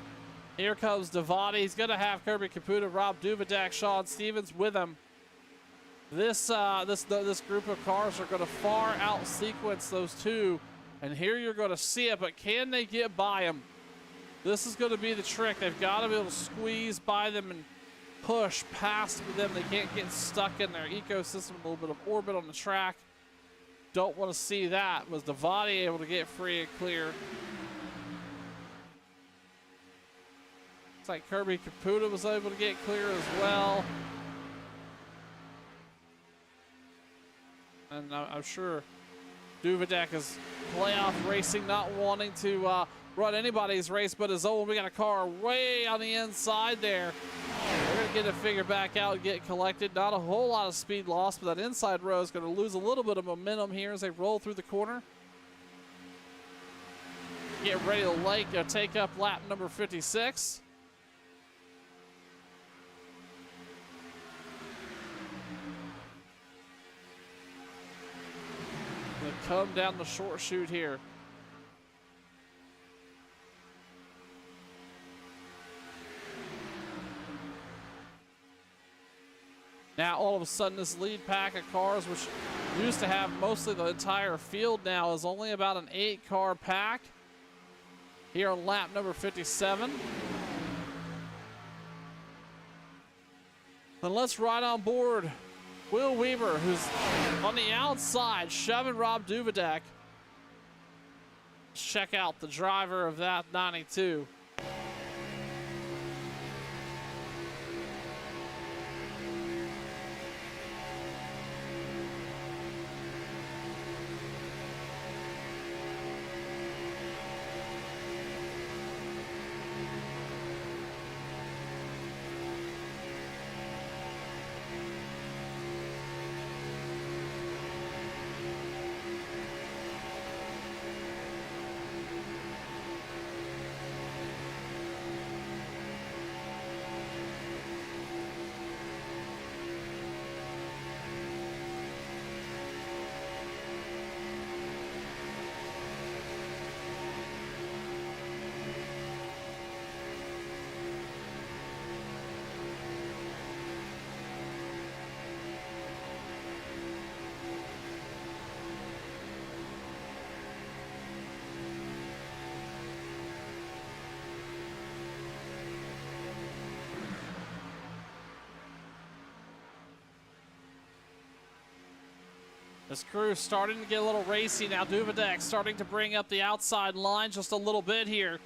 Here comes Davati. He's going to have Kirby Caputa, Rob Duvadak, Sean Stevens with him. This group of cars are going to far out sequence those two, and here you're going to see it, but can they get by them? This is going to be the trick. They've got to be able to squeeze by them and push past them. They can't get stuck in their ecosystem, a little bit of orbit on the track. Don't want to see that. Was Davati able to get free and clear? Looks like Kirby Caputa was able to get clear as well. And I'm sure Duvadak is playoff racing, not wanting to run anybody's race but his own. We got a car way on the inside there. We're going to get it figured back out and get collected. Not a whole lot of speed loss, but that inside row is going to lose a little bit of momentum here as they roll through the corner. Get ready to take up lap number 56. They come down the short chute here. Now, all of a sudden, this lead pack of cars, which used to have mostly the entire field now, is only about an 8-car pack here on lap number 57. Then let's ride on board Will Weaver, who's on the outside, shoving Rob Duvadak. Let's check out the driver of that 92. This crew's starting to get a little racy now. Duvedek starting to bring up the outside line just a little bit here.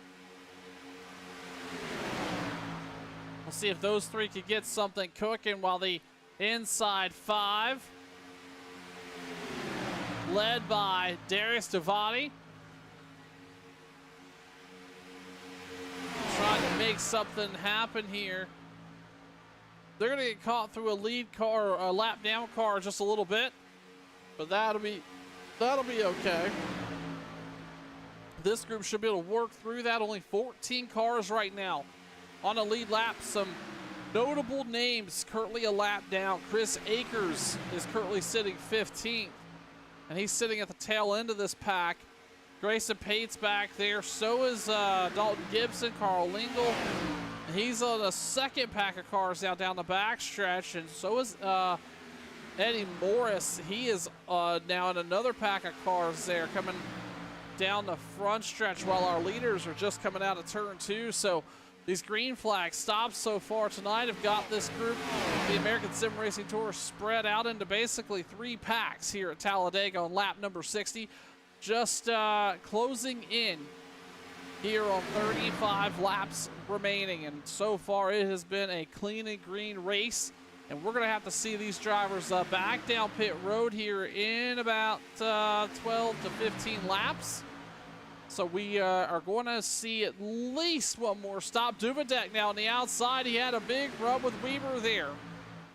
We'll see if those three could get something cooking while the inside five, led by Darius Davati, trying to make something happen here. They're going to get caught through a lead car, or a lap down car just a little bit, but that'll be okay. This group should be able to work through that. Only 14 cars right now on a lead lap. Some notable names currently a lap down. Chris Akers is currently sitting 15th, and he's sitting at the tail end of this pack. Grayson Pate's back there. So is Dalton Gibson, Carl Lingle. He's on the second pack of cars now down the back stretch, and so is Eddie Morris. He is now in another pack of cars there coming down the front stretch while our leaders are just coming out of turn 2. So these green flag stops so far tonight have got this group, the American Sim Racing Tour, spread out into basically 3 packs here at Talladega on lap number 60. Just closing in here on 35 laps remaining, and so far it has been a clean and green race, and we're going to have to see these drivers back down pit road here in about 12 to 15 laps. So we are going to see at least one more stop. Duvedek now on the outside. He had a big rub with Weber there.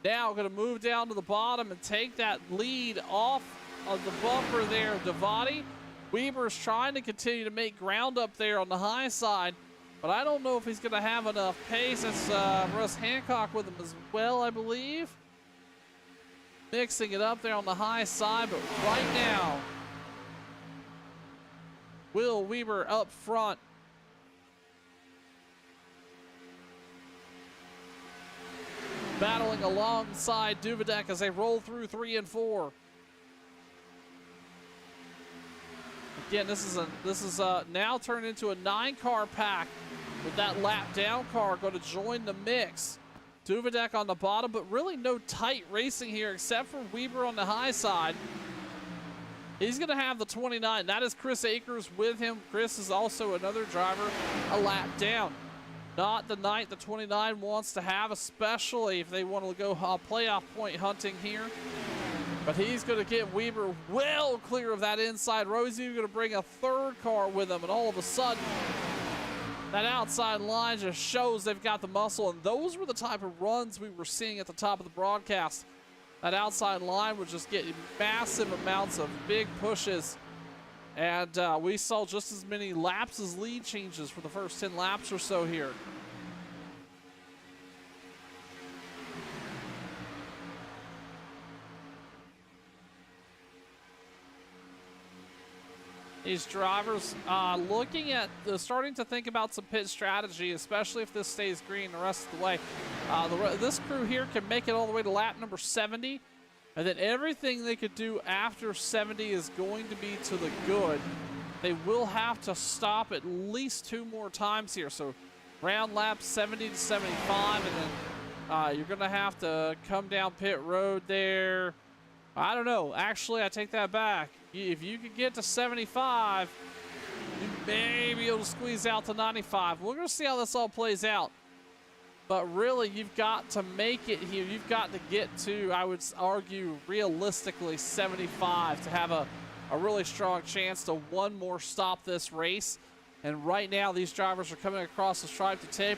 Now going to move down to the bottom and take that lead off of the bumper there, Davati. Weber's trying to continue to make ground up there on the high side, but I don't know if he's going to have enough pace. It's Russ Hancock with him as well, I believe. Mixing it up there on the high side, but right now, Will Weber up front. Battling alongside Duvedek as they roll through 3 and 4. Again, this is now turned into a 9-car pack with that lap down car going to join the mix. Duvedek on the bottom, but really no tight racing here except for Weber on the high side. He's going to have the 29. That is Chris Akers with him. Chris is also another driver a lap down. Not the night the 29 wants to have, especially if they want to go playoff point hunting here. But he's going to get Weber well clear of that inside row. He's even going to bring a 3rd car with him, and all of a sudden, that outside line just shows they've got the muscle, and those were the type of runs we were seeing at the top of the broadcast. That outside line was just getting massive amounts of big pushes, and we saw just as many laps as lead changes for the first 10 laps or so here. These drivers looking at starting to think about some pit strategy, especially if this stays green the rest of the way. This crew here can make it all the way to lap number 70, and then everything they could do after 70 is going to be to the good. They will have to stop at least 2 more times here. So round lap 70 to 75, and then you're going to have to come down pit road there. I don't know. Actually, I take that back. If you could get to 75, you may be able to squeeze out to 95. We're going to see how this all plays out. But really, you've got to make it here. You've got to get to, I would argue, realistically 75 to have a really strong chance to one more stop this race. And right now, these drivers are coming across the stripe to take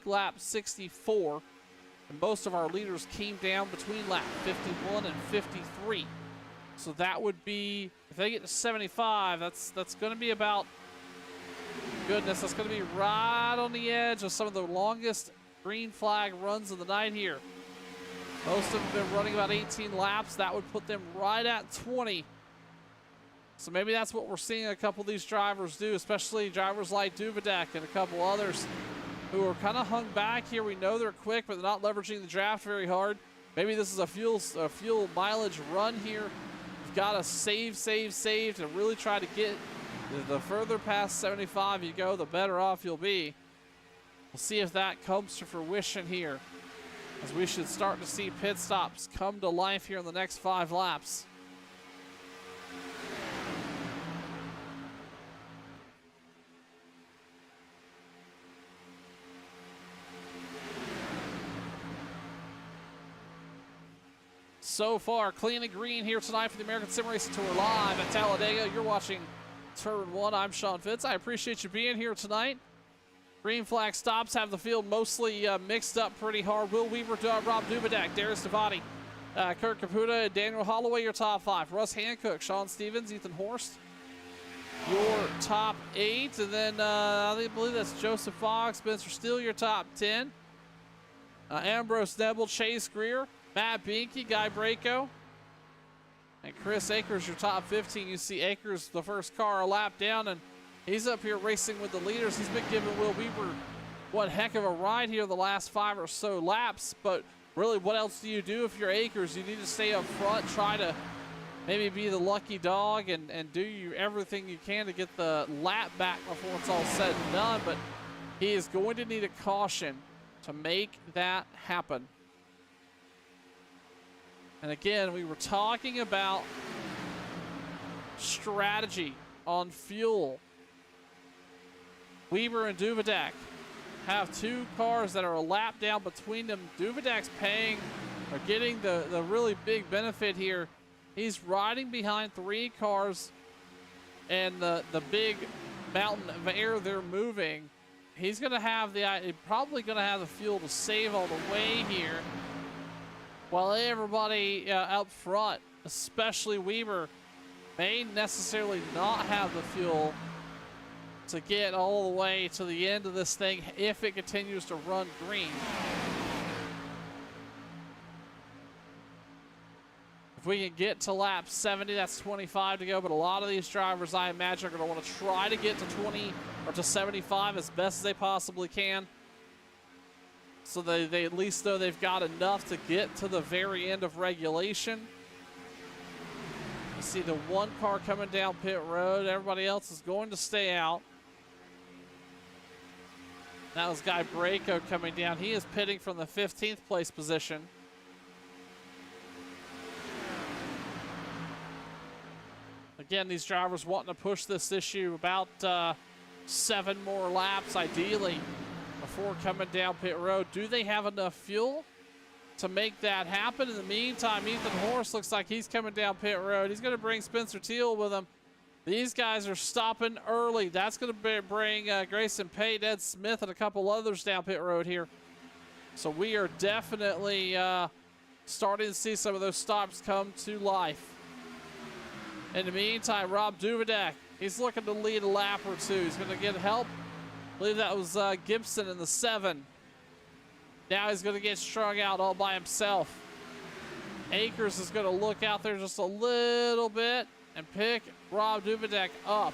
lap 64. And most of our leaders came down between lap 51 and 53. So that would be, if they get to 75, that's going to be about, goodness, that's going to be right on the edge of some of the longest green flag runs of the night here. Most of them have been running about 18 laps. That would put them right at 20. So maybe that's what we're seeing a couple of these drivers do, especially drivers like Duvedek and a couple others who are kind of hung back here. We know they're quick, but they're not leveraging the draft very hard. Maybe this is a fuel mileage run here. You've got to save to really try to get the further past 75 you go, the better off you'll be. We'll see if that comes to fruition here. as we should start to see pit stops come to life here in the next 5 laps. So far, clean and green here tonight for the American Sim Racing Tour live at Talladega. You're watching Turn 1. I'm Sean Fitz. I appreciate you being here tonight. Green flag stops have the field mostly mixed up pretty hard. Will Weaver, Rob Dubedak, Darius Davati, Kurt Caputa, Daniel Holloway, your top 5. Russ Hancock, Sean Stevens, Ethan Horst, your top 8. And then I believe that's Joseph Fox, Spencer Steele, your top 10. Ambrose Nebel, Chase Greer, Matt Binky, Guy Braco, and Chris Akers, your top 15. You see Akers, the first car, a lap down, and he's up here racing with the leaders. He's been giving Will Weaver one heck of a ride here the last 5 or so laps. But really, what else do you do if you're Akers? You need to stay up front, try to maybe be the lucky dog, and do everything you can to get the lap back before it's all said and done. But he is going to need a caution to make that happen. And again, we were talking about strategy on fuel. Weaver and Dubedak have 2 cars that are a lap down between them. Dubedak's paying or getting the really big benefit here. He's riding behind 3 cars and the big mountain of air they're moving. He's going to have probably going to have the fuel to save all the way here. While everybody up front, especially Weaver, may necessarily not have the fuel to get all the way to the end of this thing if it continues to run green. If we can get to lap 70, that's 25 to go, but a lot of these drivers, I imagine, are going to want to try to get to 20 or to 75 as best as they possibly can. So they at least know they've got enough to get to the very end of regulation. You see the 1 car coming down pit road. Everybody else is going to stay out. That was Guy Braco coming down. He is pitting from the 15th place position. Again, these drivers wanting to push this issue about 7 more laps, ideally, before coming down pit road. Do they have enough fuel to make that happen? In the meantime, Ethan Horst looks like he's coming down pit road. He's going to bring Spencer Teal with him. These guys are stopping early. That's going to bring Grayson Pate, Ed Smith, and a couple others down pit road here. So we are definitely starting to see some of those stops come to life. In the meantime, Rob Dubedak, he's looking to lead a lap or 2. He's going to get help. I believe that was Gibson in the 7. Now he's going to get strung out all by himself. Akers is going to look out there just a little bit and pick Rob Dubedak up.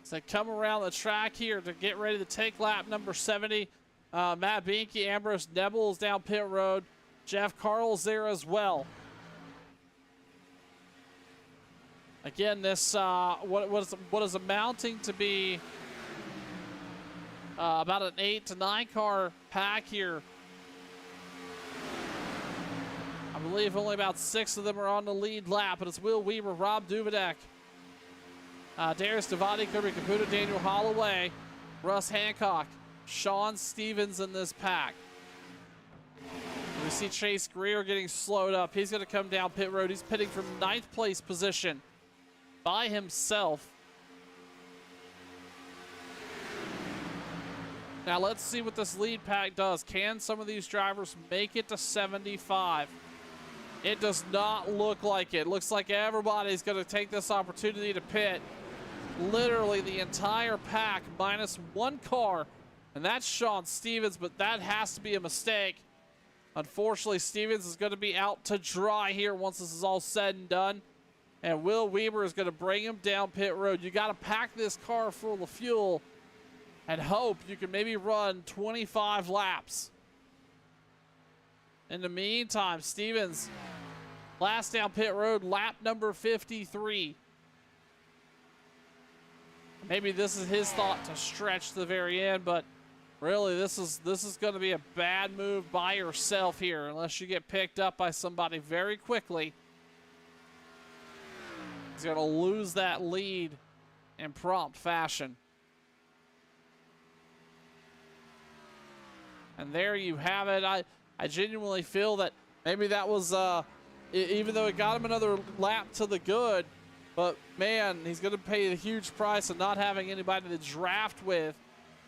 So come around the track here to get ready to take lap number 70. Matt Binky, Ambrose Nebel is down pit road. Jeff Carl's there as well. Again, this what is amounting to be about an 8 to 9 car pack here. I believe only about 6 of them are on the lead lap, but it's Will Weaver, Rob Dubedak, Darius Davati, Kirby Caputa, Daniel Holloway, Russ Hancock, Sean Stevens in this pack. We see Chase Greer getting slowed up. He's going to come down pit road. He's pitting from 9th place position by himself. Now let's see what this lead pack does. Can some of these drivers make it to 75? It does not look like it. Looks like everybody's going to take this opportunity to pit. Literally the entire pack minus 1 car, and that's Sean Stevens, but that has to be a mistake. Unfortunately, Stevens is going to be out to dry here once this is all said and done. And Will Weber is going to bring him down pit road. You got to pack this car full of fuel and hope you can maybe run 25 laps. In the meantime, Stevens, last down pit road, lap number 53. Maybe this is his thought to stretch to the very end, but really this is going to be a bad move by yourself here unless you get picked up by somebody very quickly. He's going to lose that lead in prompt fashion. And there you have it. I genuinely feel that maybe that was, even though it got him another lap to the good, but man, he's going to pay the huge price of not having anybody to draft with.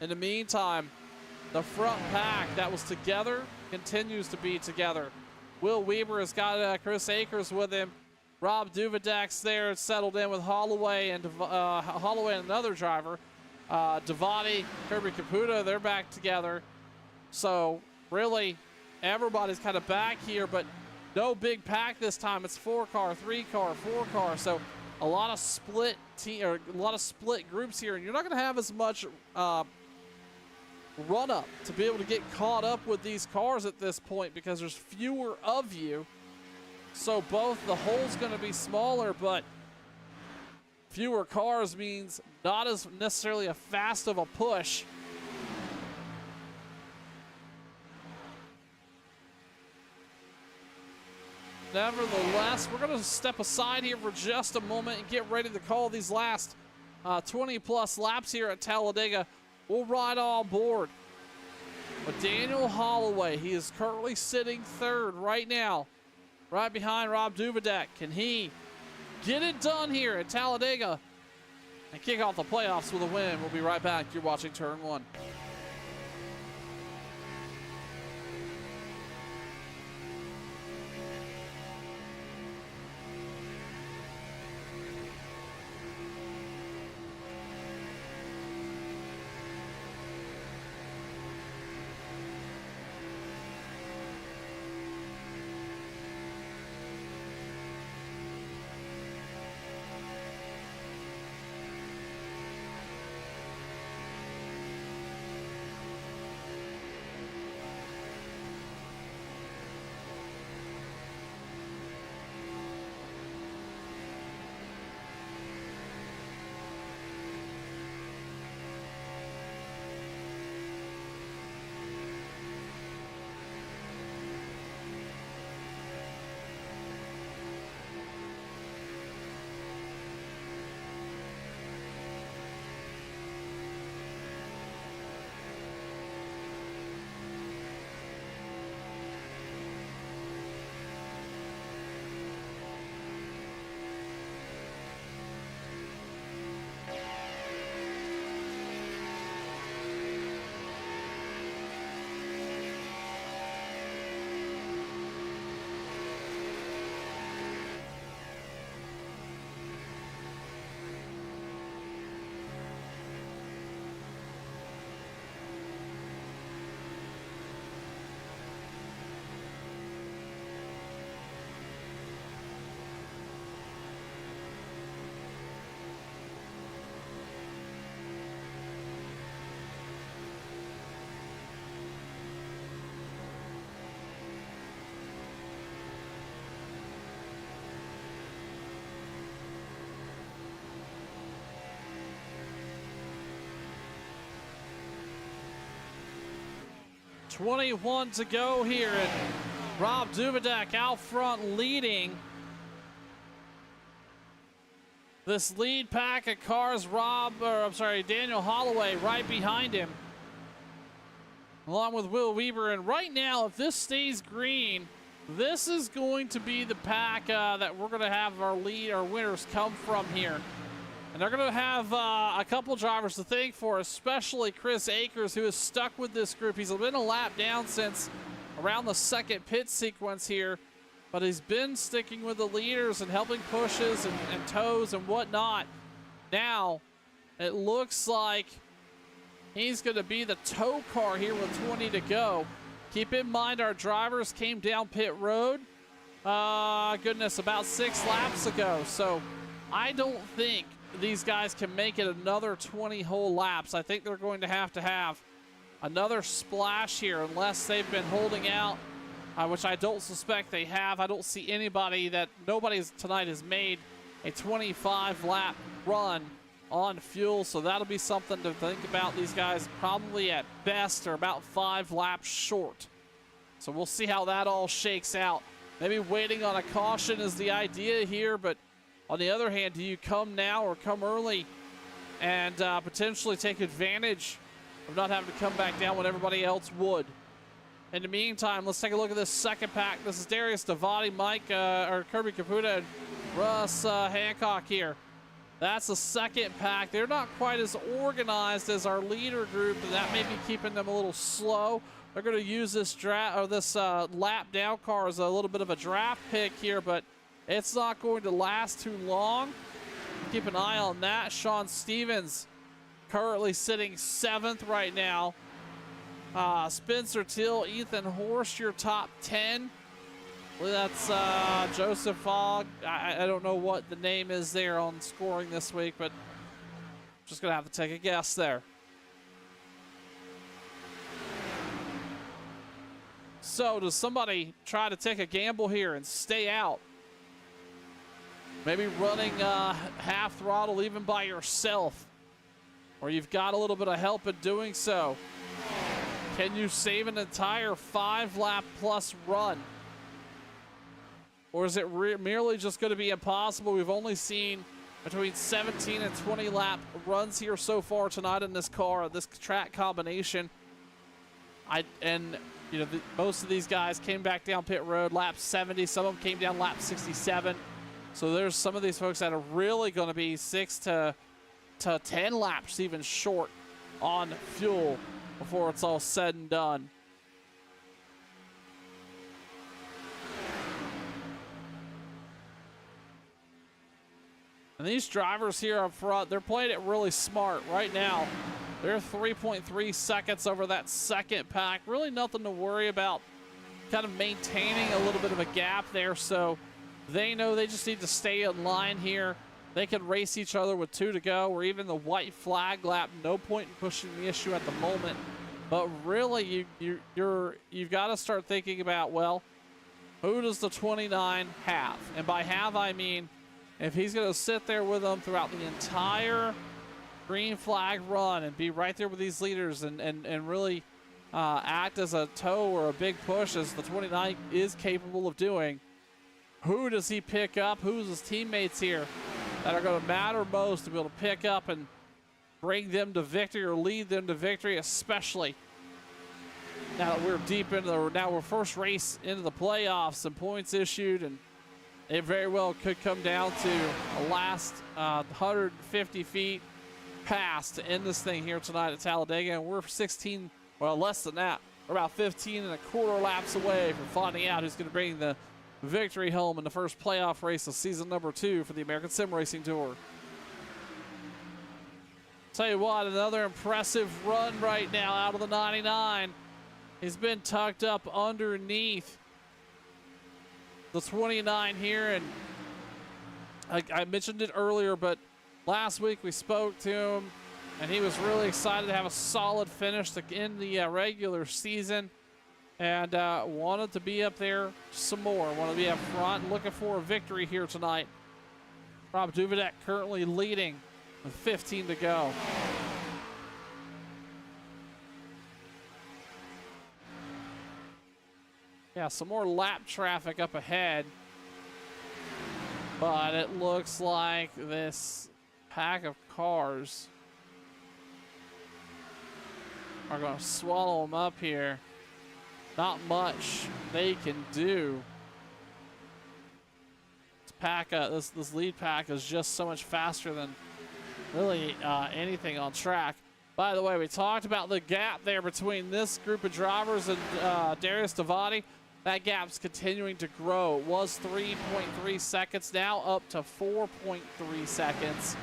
In the meantime, the front pack that was together continues to be together. Will Weber has got Chris Akers with him. Rob Duvidak's there, settled in with Holloway and another driver. Davati, Kirby Caputo, they're back together. So really, everybody's kind of back here, but no big pack this time. It's 4-car, 3-car, 4-car. So a lot of split groups here, and you're not going to have as much run up to be able to get caught up with these cars at this point because there's fewer of you. So both the hole's going to be smaller, but fewer cars means not as necessarily a fast of a push. Nevertheless, we're going to step aside here for just a moment and get ready to call these last 20-plus laps here at Talladega. We'll ride on board with Daniel Holloway. He is currently sitting third right now, right behind Rob Duvidak. Can he get it done here at Talladega and kick off the playoffs with a win? We'll be right back. You're watching Turn 1. .21 to go here, and Rob Duvidak out front leading this lead pack of cars. Daniel Holloway right behind him, along with Will Weber. And right now, if this stays green, this is going to be the pack that we're going to have our winners come from here. And they're going to have a couple drivers to thank for, especially Chris Akers, who is stuck with this group. He's been a lap down since around the second pit sequence here, but he's been sticking with the leaders and helping pushes and tows and whatnot. Now, it looks like he's going to be the tow car here with 20 to go. Keep in mind our drivers came down pit road, goodness, about 6 laps ago. So I don't think these guys can make it another 20 whole laps. I think they're going to have another splash here unless they've been holding out, which I don't suspect they have. I don't see nobody tonight has made a 25 lap run on fuel, so that'll be something to think about. These guys probably at best are about 5 laps short. So we'll see how that all shakes out. Maybe waiting on a caution is the idea here, but on the other hand, do you come now or come early and potentially take advantage of not having to come back down when everybody else would? In the meantime, let's take a look at this second pack. This is Darius Davati, Kirby Caputa, and Russ Hancock here. That's the second pack. They're not quite as organized as our leader group, and that may be keeping them a little slow. They're going to use this lap down car as a little bit of a draft pick here, but it's not going to last too long. Keep an eye on that. Sean Stevens currently sitting 7th right now. Spencer Till, Ethan Horst, your top 10. That's Joseph Fogg. I don't know what the name is there on scoring this week, but just going to have to take a guess there. So does somebody try to take a gamble here and stay out? Maybe running half throttle even by yourself, or you've got a little bit of help in doing so. Can you save an entire 5 lap plus run? Or is it merely just going to be impossible? We've only seen between 17 and 20 lap runs here so far tonight in this car, this track combination. Most of these guys came back down pit road lap 70. Some of them came down lap 67. So there's some of these folks that are really going to be 6 to 10 laps even short on fuel before it's all said and done. And these drivers here up front, they're playing it really smart right now. They're 3.3 seconds over that second pack. Really nothing to worry about, kind of maintaining a little bit of a gap there. So they know they just need to stay in line here. They can race each other with 2 to go, or even the white flag lap. No point in pushing the issue at the moment. But really, you've got to start thinking about, well, who does the 29 have? And by have, I mean, if he's going to sit there with them throughout the entire green flag run and be right there with these leaders and really act as a tow or a big push as the 29 is capable of doing, who does he pick up? Who's his teammates here that are going to matter most to be able to pick up and bring them to victory or lead them to victory, especially now that we're deep into we're first race into the playoffs and points issued, and it very well could come down to a last 150 feet pass to end this thing here tonight at Talladega. And we're 16, well, less than that. We're about 15 and a quarter laps away from finding out who's going to bring the victory home in the first playoff race of season number 2 for the American Sim Racing Tour. Tell you what, another impressive run right now out of the 99. He's been tucked up underneath the 29 here, and I mentioned it earlier, but last week we spoke to him, and he was really excited to have a solid finish to end the regular season, and wanted to be up there some more. Wanted to be up front, looking for a victory here tonight. Rob Duvedek currently leading with 15 to go. Yeah, some more lap traffic up ahead. But it looks like this pack of cars are going to swallow them up here. Not much they can do. This lead pack is just so much faster than really anything on track. By the way, we talked about the gap there between this group of drivers and Darius Davati. That gap's continuing to grow. It was 3.3 seconds, now up to 4.3 seconds.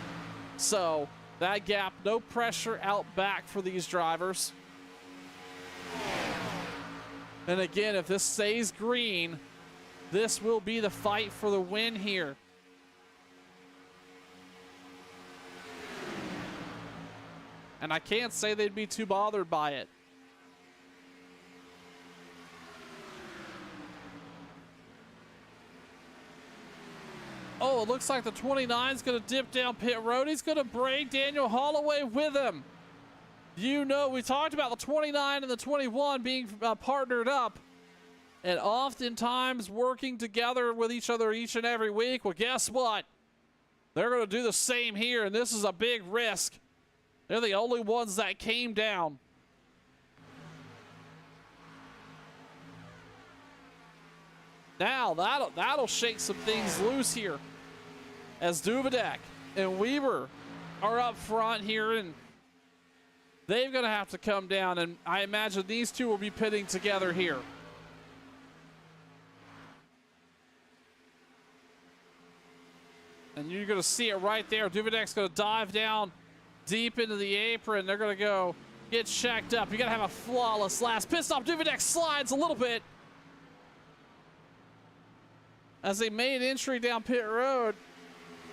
So that gap, no pressure out back for these drivers. And again, if this stays green, this will be the fight for the win here. And I can't say they'd be too bothered by it. Oh, it looks like the 29 is going to dip down pit road. He's going to bring Daniel Holloway with him. You know, we talked about the 29 and the 21 being partnered up and oftentimes working together with each other each and every week. Well, guess what? They're going to do the same here, and this is a big risk. They're the only ones that came down. Now, that'll shake some things loose here as Duvedek and Weber are up front here, and they're going to have to come down, and I imagine these two will be pitting together here. And you're going to see it right there. Duvedek's going to dive down deep into the apron. They're going to go get checked up. You got to have a flawless last pit stop. Duvedek slides a little bit as they made entry down pit road.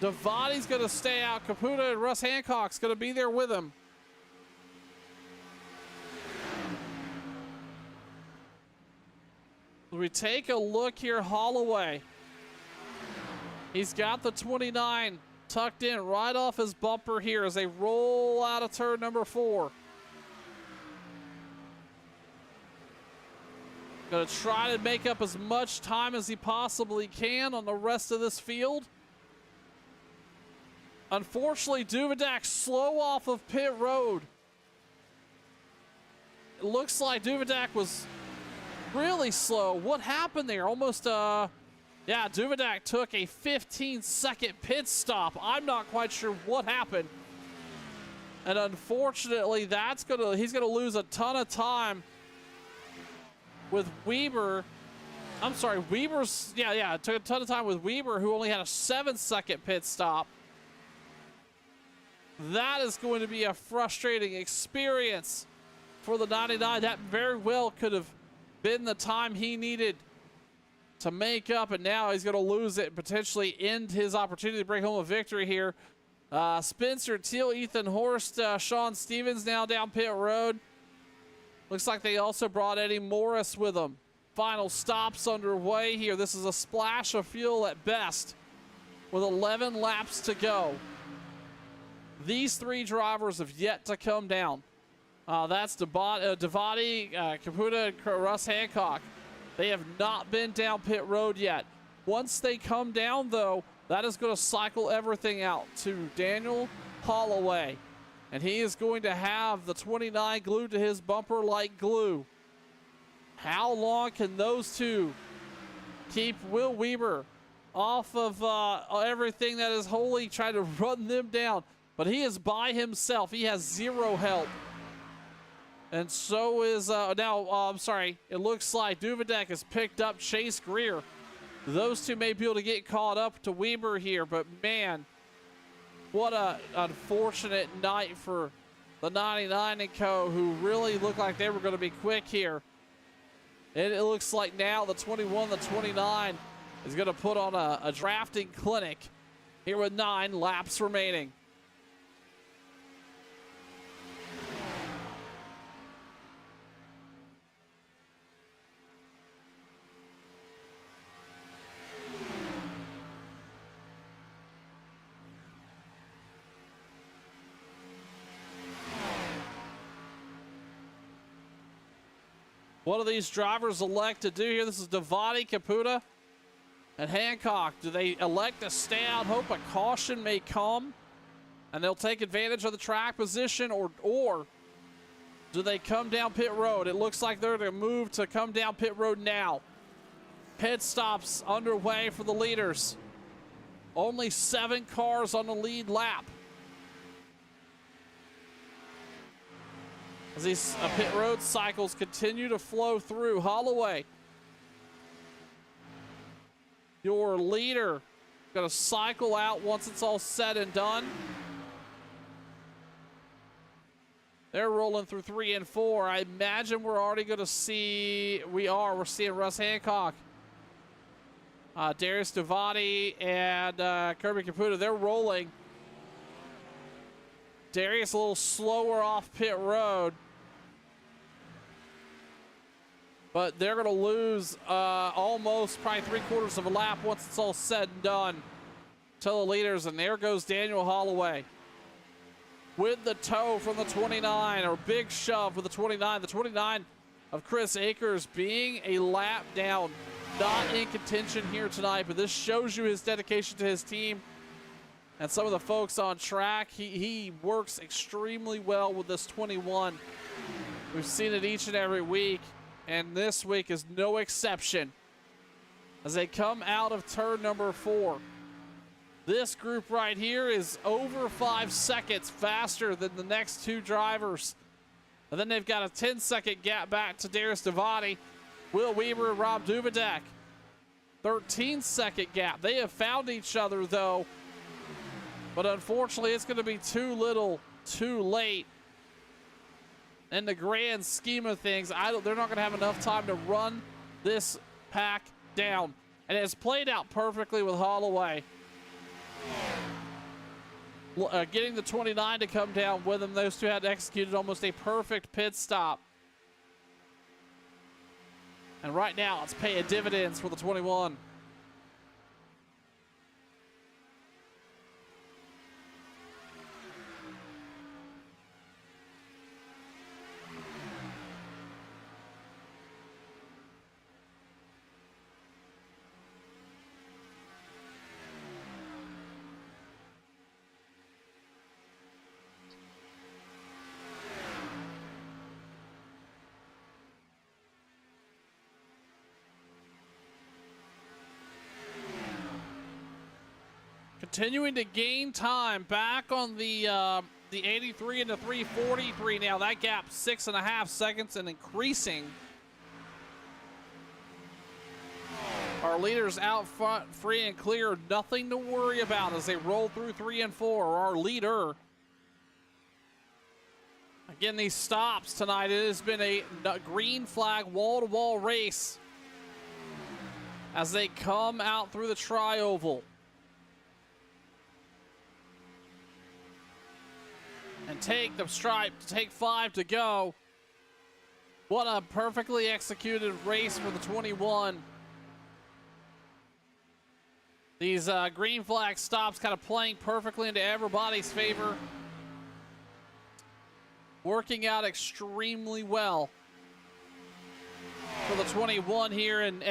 Davati's going to stay out. Caputa and Russ Hancock's going to be there with him. We take a look here. Holloway. He's got the 29 tucked in right off his bumper here as they roll out of turn number 4. Gonna try to make up as much time as he possibly can on the rest of this field. Unfortunately, Duvedek slow off of pit road. It looks like Duvedek was really slow. What happened there? Almost, yeah, Duvedek took a 15-second pit stop. I'm not quite sure what happened. And unfortunately, he's gonna lose a ton of time with Weber. I'm sorry, Weber's, yeah, it took a ton of time with Weber, who only had a 7-second pit stop. That is going to be a frustrating experience for the 99. That very well could have been the time he needed to make up, and now he's going to lose it and potentially end his opportunity to bring home a victory here. Spencer Teal, Ethan Horst, Sean Stevens now down pit road. Looks like they also brought Eddie Morris with them. Final stops underway here. This is a splash of fuel at best with 11 laps to go. These three drivers have yet to come down. That's Davati, Caputa, and Russ Hancock. They have not been down pit road yet. Once they come down, though, that is going to cycle everything out to Daniel Holloway. And he is going to have the 29 glued to his bumper like glue. How long can those two keep Will Weber off of everything that is wholly trying to run them down? But he is by himself. He has zero help. And so is, I'm sorry, it looks like Duvedek has picked up Chase Greer. Those two may be able to get caught up to Weber here, but man, what a unfortunate night for the 99 and Co., who really looked like they were going to be quick here. And it looks like now the 21, the 29 is going to put on a drafting clinic here with 9 laps remaining. What do these drivers elect to do here? This is Davati, Caputa, and Hancock. Do they elect to stay out, hope a caution may come, and they'll take advantage of the track position, or do they come down pit road? It looks like they're going to move to come down pit road now. Pit stops underway for the leaders. Only 7 cars on the lead lap. As these pit road cycles continue to flow through. Holloway, your leader, going to cycle out once it's all said and done. They're rolling through 3 and 4. I imagine we're already going to see, we're seeing Russ Hancock, Darius Devati, and Kirby Caputo. They're rolling. Darius a little slower off pit road. But they're going to lose almost probably 3/4 of a lap once it's all said and done to the leaders. And there goes Daniel Holloway with the tow from the 29, or big shove with the 29. The 29 of Chris Akers being a lap down. Not in contention here tonight, but this shows you his dedication to his team and some of the folks on track. He works extremely well with this 21. We've seen it each and every week, and this week is no exception. As they come out of turn number 4, this group right here is over 5 seconds faster than the next 2 drivers. And then they've got a 10-second gap back to Darius Devati, Will Weaver, and Rob Duvidek. 13-second gap. They have found each other, though. But unfortunately, it's going to be too little, too late. In the grand scheme of things, they're not going to have enough time to run this pack down. And it has played out perfectly with Holloway. Getting the 29 to come down with him, those two had executed almost a perfect pit stop. And right now, it's paying dividends for the 21. Continuing to gain time back on the 83 and the 343 now. That gap 6.5 seconds and increasing. Our leaders out front, free and clear. Nothing to worry about as they roll through 3 and 4. Our leader. Again, these stops tonight, it has been a green flag wall-to-wall race as they come out through the tri-oval. And take the stripe to take 5 to go. What a perfectly executed race for the 21. These green flag stops kind of playing perfectly into everybody's favor. Working out extremely well for the 21 here. And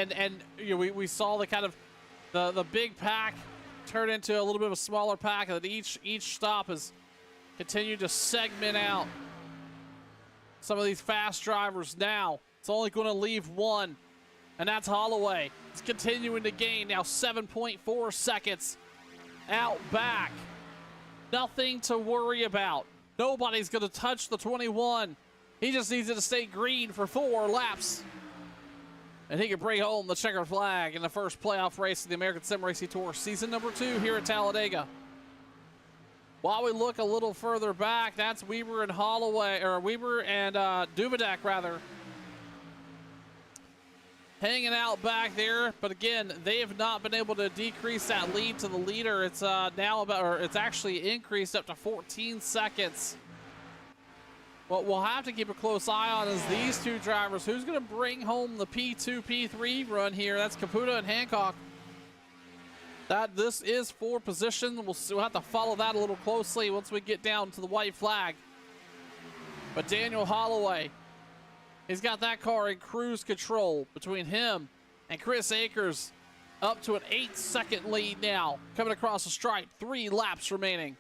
you know, we saw the kind of the big pack turn into a little bit of a smaller pack. And each stop has continued to segment out some of these fast drivers. Now it's only going to leave one, and that's Holloway. It's continuing to gain now 7.4 seconds out back. Nothing to worry about. Nobody's going to touch the 21. He just needs it to stay green for 4 laps, and he can bring home the checkered flag in the first playoff race of the American Sim Racing Tour season number 2 here at Talladega. While we look a little further back, that's Weaver and Holloway, or Weaver and Duvidek, rather, hanging out back there. But again, they have not been able to decrease that lead to the leader. It's now about, or it's actually increased up to 14 seconds. What we'll have to keep a close eye on is these 2 drivers. Who's going to bring home the P2, P3 run here? That's Caputo and Hancock. This is for position. We'll have to follow that a little closely once we get down to the white flag. But Daniel Holloway, he's got that car in cruise control between him and Chris Akers, up to an 8-second lead now. Coming across the stripe, 3 laps remaining.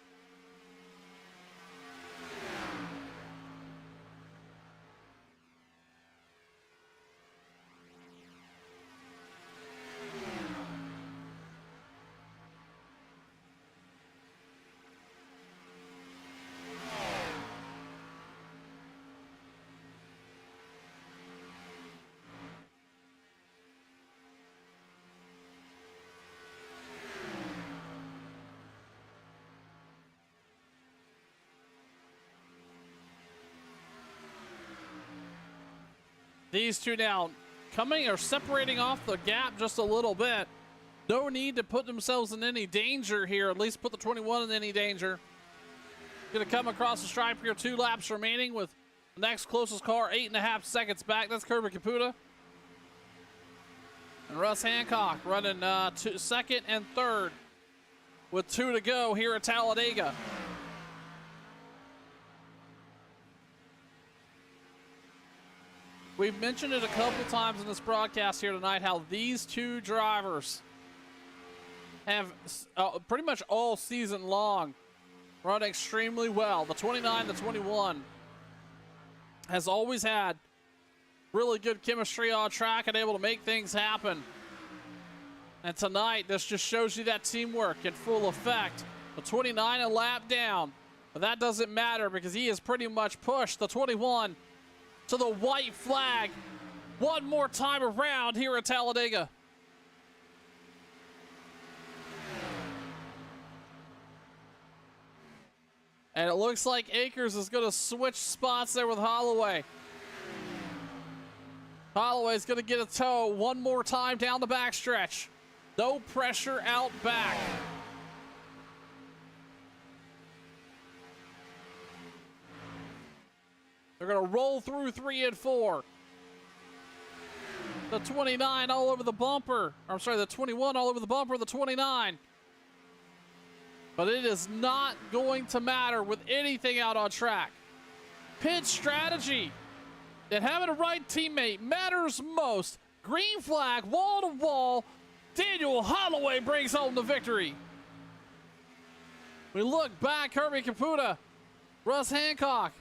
These two now coming or separating off the gap just a little bit. No need to put themselves in any danger here, at least put the 21 in any danger. Gonna come across the stripe here, 2 laps remaining with the next closest car 8.5 seconds back. That's Kirby Caputa. And Russ Hancock running second and third with 2 to go here at Talladega. We've mentioned it a couple times in this broadcast here tonight how these two drivers have pretty much all season long run extremely well. The 29, the 21 has always had really good chemistry on track and able to make things happen. And tonight, this just shows you that teamwork in full effect. The 29 a lap down, but that doesn't matter because he has pretty much pushed the 21 to the white flag one more time around here at Talladega. And it looks like Akers is going to switch spots there with Holloway. Holloway's going to get a tow one more time down the backstretch. No pressure out back. They're going to roll through 3 and 4. The 29 all over the bumper. I'm sorry, the 21 all over the bumper, the 29. But it is not going to matter with anything out on track. Pit strategy and having a right teammate matters most. Green flag, wall to wall. Daniel Holloway brings home the victory. We look back, Kirby Caputa, Russ Hancock.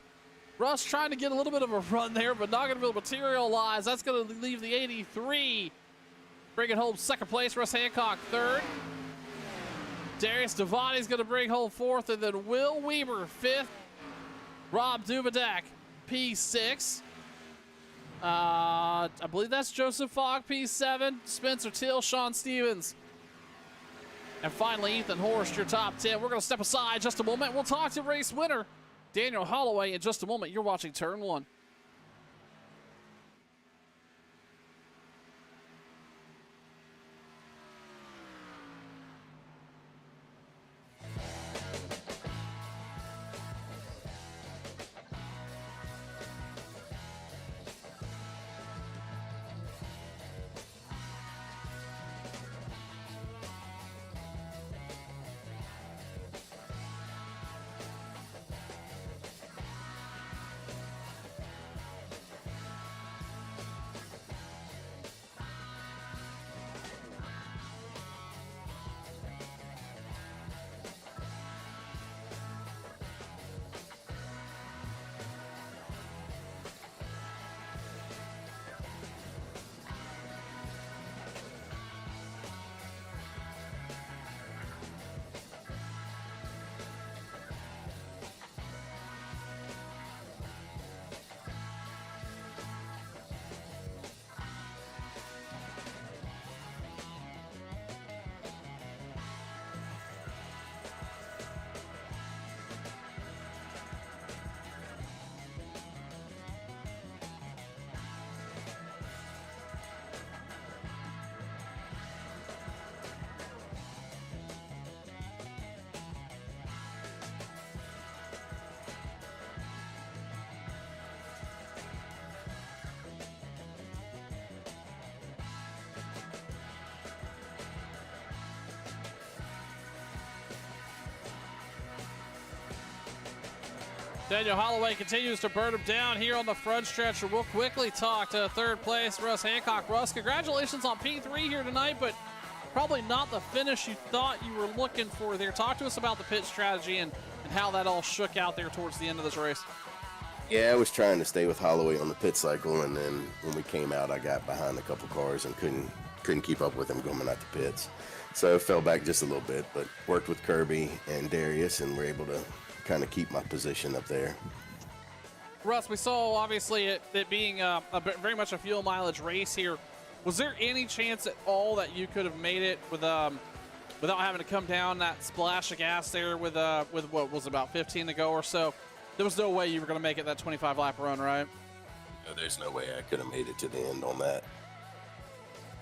Russ trying to get a little bit of a run there, but not going to be able to materialize. That's going to leave the 83. Bring it home second place. Russ Hancock third. Darius Devani's going to bring home fourth, and then Will Weber fifth. Rob Dubadek P6. I believe that's Joseph Fogg P7. Spencer Till, Sean Stevens. And finally, Ethan Horst, your top 10. We're going to step aside just a moment. We'll talk to race winner Daniel Holloway in just a moment. You're watching Turn 1. Daniel Holloway continues to burn him down here on the front stretch. We'll quickly talk to third place, Russ Hancock. Russ, congratulations on P3 here tonight, but probably not the finish you thought you were looking for there. Talk to us about the pit strategy and how that all shook out there towards the end of this race. Yeah, I was trying to stay with Holloway on the pit cycle, and then when we came out, I got behind a couple cars and couldn't keep up with him going out the pits. So I fell back just a little bit, but worked with Kirby and Darius, and were able to kind of keep my position up there. Russ, we saw obviously it being very much a fuel mileage race here. Was there any chance at all that you could have made it without having to come down that splash of gas there with what was about 15 to go or so? There was no way you were going to make it that 25 lap run, right? There's no way I could have made it to the end on that.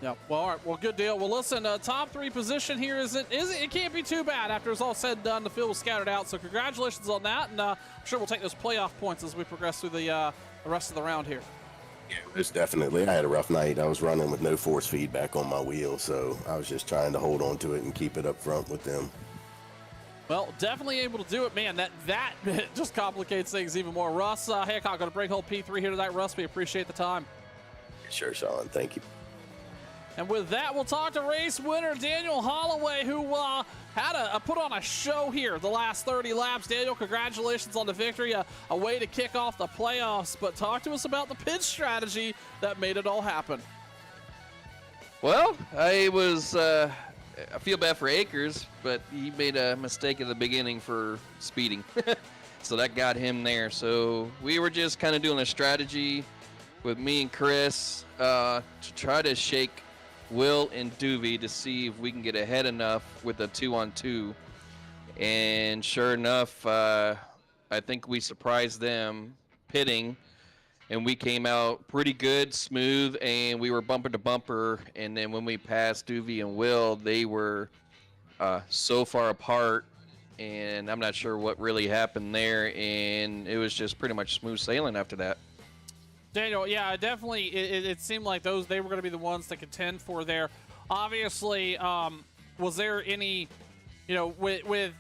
Yeah. Well, all right. Well, good deal. Well, listen, top 3 position here it can't be too bad after it's all said and done. The field was scattered out, so congratulations on that, and I'm sure we'll take those playoff points as we progress through the rest of the round here. Yeah, it's definitely. I had a rough night. I was running with no force feedback on my wheel, so I was just trying to hold on to it and keep it up front with them. Well, definitely able to do it, man. That just complicates things even more. Russ Hancock going to bring home P3 here tonight. Russ, we appreciate the time. Sure, Sean. Thank you. And with that, we'll talk to race winner Daniel Holloway, who had put on a show here the last 30 laps. Daniel, congratulations on the victory. A way to kick off the playoffs. But talk to us about the pit strategy that made it all happen. Well, I feel bad for Akers, but he made a mistake at the beginning for speeding. So that got him there. So we were just kind of doing a strategy with me and Chris to try to shake Will and Doovie to see if we can get ahead enough with a 2-on-2. And sure enough, I think we surprised them pitting, and we came out pretty good, smooth, and we were bumper to bumper. And then when we passed Doovie and Will, they were so far apart, and I'm not sure what really happened there. And it was just pretty much smooth sailing after that. Daniel, yeah, definitely. It seemed like they were going to be the ones to contend for there. Obviously, was there any, with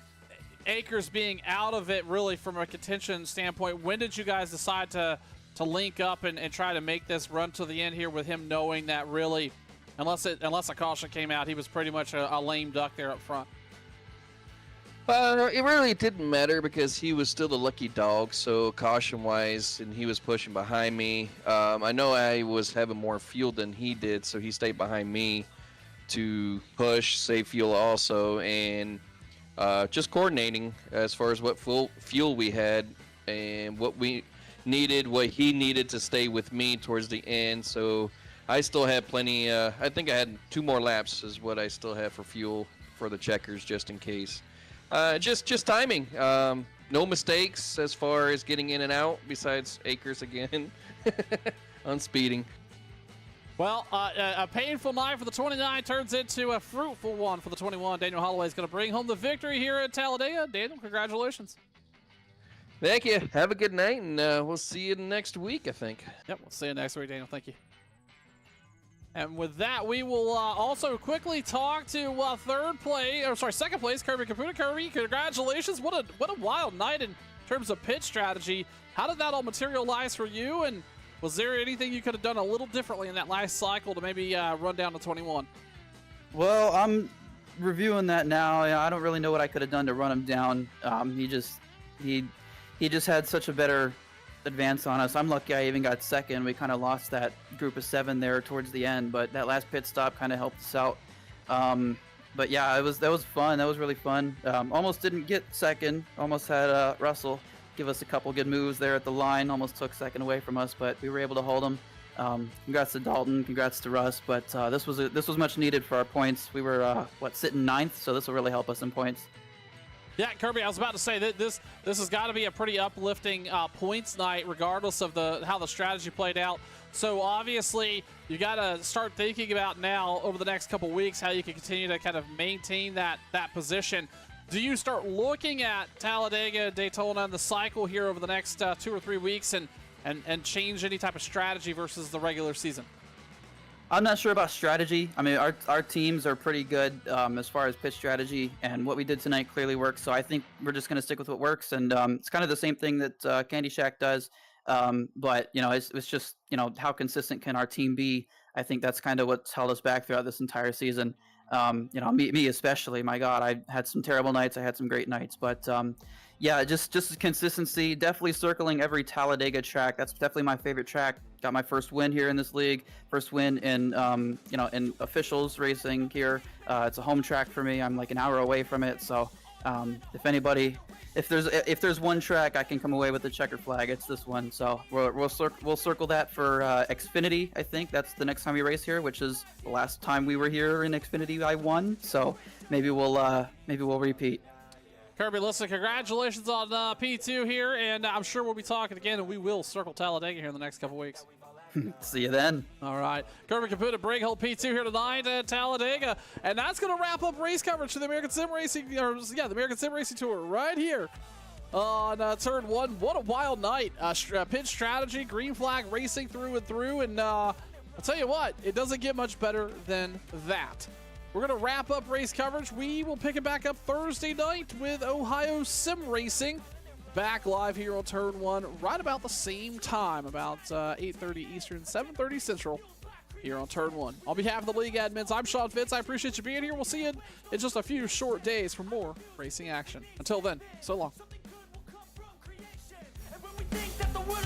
Akers being out of it really from a contention standpoint, when did you guys decide to link up and try to make this run to the end here with him knowing that really, unless a caution came out, he was pretty much a lame duck there up front? It really didn't matter because he was still the lucky dog, so caution-wise, and he was pushing behind me. I know I was having more fuel than he did, so he stayed behind me to push, save fuel also, and just coordinating as far as what fuel we had and what we needed, what he needed to stay with me towards the end. So I still had plenty. I think I had 2 more laps is what I still have for fuel for the checkers, just in case. Just timing. No mistakes as far as getting in and out, besides Akers again on speeding. Well, a painful night for the 29 turns into a fruitful one for the 21. Daniel Holloway is going to bring home the victory here at Talladega. Daniel, congratulations. Thank you. Have a good night, and we'll see you next week, I think. Yep, we'll see you next week, Daniel. Thank you. And with that, we will also quickly talk to second place, Kirby Caputa. Kirby, congratulations. What a wild night in terms of pit strategy. How did that all materialize for you? And was there anything you could have done a little differently in that last cycle to maybe run down to 21? Well, I'm reviewing that now. I don't really know what I could have done to run him down. He just had such a better advance on us. I'm lucky I even got second. We kind of lost that group of 7 there towards the end, but that last pit stop kind of helped us out. But yeah, that was fun. That was really fun. Almost didn't get second. Almost had Russell give us a couple good moves there at the line. Almost took second away from us, but we were able to hold him. Congrats to Dalton. Congrats to Russ. But this was much needed for our points. We were sitting 9th, so this will really help us in points. Yeah, Kirby, I was about to say that this has got to be a pretty uplifting points night, regardless of how the strategy played out. So obviously, you got to start thinking about now over the next couple weeks how you can continue to kind of maintain that position. Do you start looking at Talladega, Daytona, and the cycle here over the next 2 or 3 weeks and change any type of strategy versus the regular season? I'm not sure about strategy. I mean, our teams are pretty good as far as pitch strategy, and what we did tonight clearly works. So I think we're just going to stick with what works, and it's kind of the same thing that Candy Shack does. But it's just how consistent can our team be? I think that's kind of what's held us back throughout this entire season. Me especially. My God, I had some terrible nights. I had some great nights, but yeah, just consistency. Definitely circling every Talladega track. That's definitely my favorite track. Got my first win here in this league. First win in in officials racing here. It's a home track for me. I'm like an hour away from it. So if there's one track I can come away with the checker flag, it's this one. So we'll circle that for Xfinity. I think that's the next time we race here, which is the last time we were here in Xfinity. I won. So maybe we'll repeat. Kirby, listen, congratulations on P2 here, and I'm sure we'll be talking again, and we will circle Talladega here in the next couple weeks. See you then. All right. Kirby Caputa, Brake Hole P2 here tonight at Talladega. And that's going to wrap up race coverage for the American Sim Racing, the American Sim Racing Tour right here on Turn 1. What a wild night. Pitch strategy, green flag racing through and through. And I'll tell you what, it doesn't get much better than that. We're going to wrap up race coverage. We will pick it back up Thursday night with Ohio Sim Racing. Back live here on Turn 1 right about the same time, about 8:30 Eastern, 7:30 Central here on Turn 1. On behalf of the league admins, I'm Sean Fitz. I appreciate you being here. We'll see you in just a few short days for more racing action. Until then, so long. And when we think that the world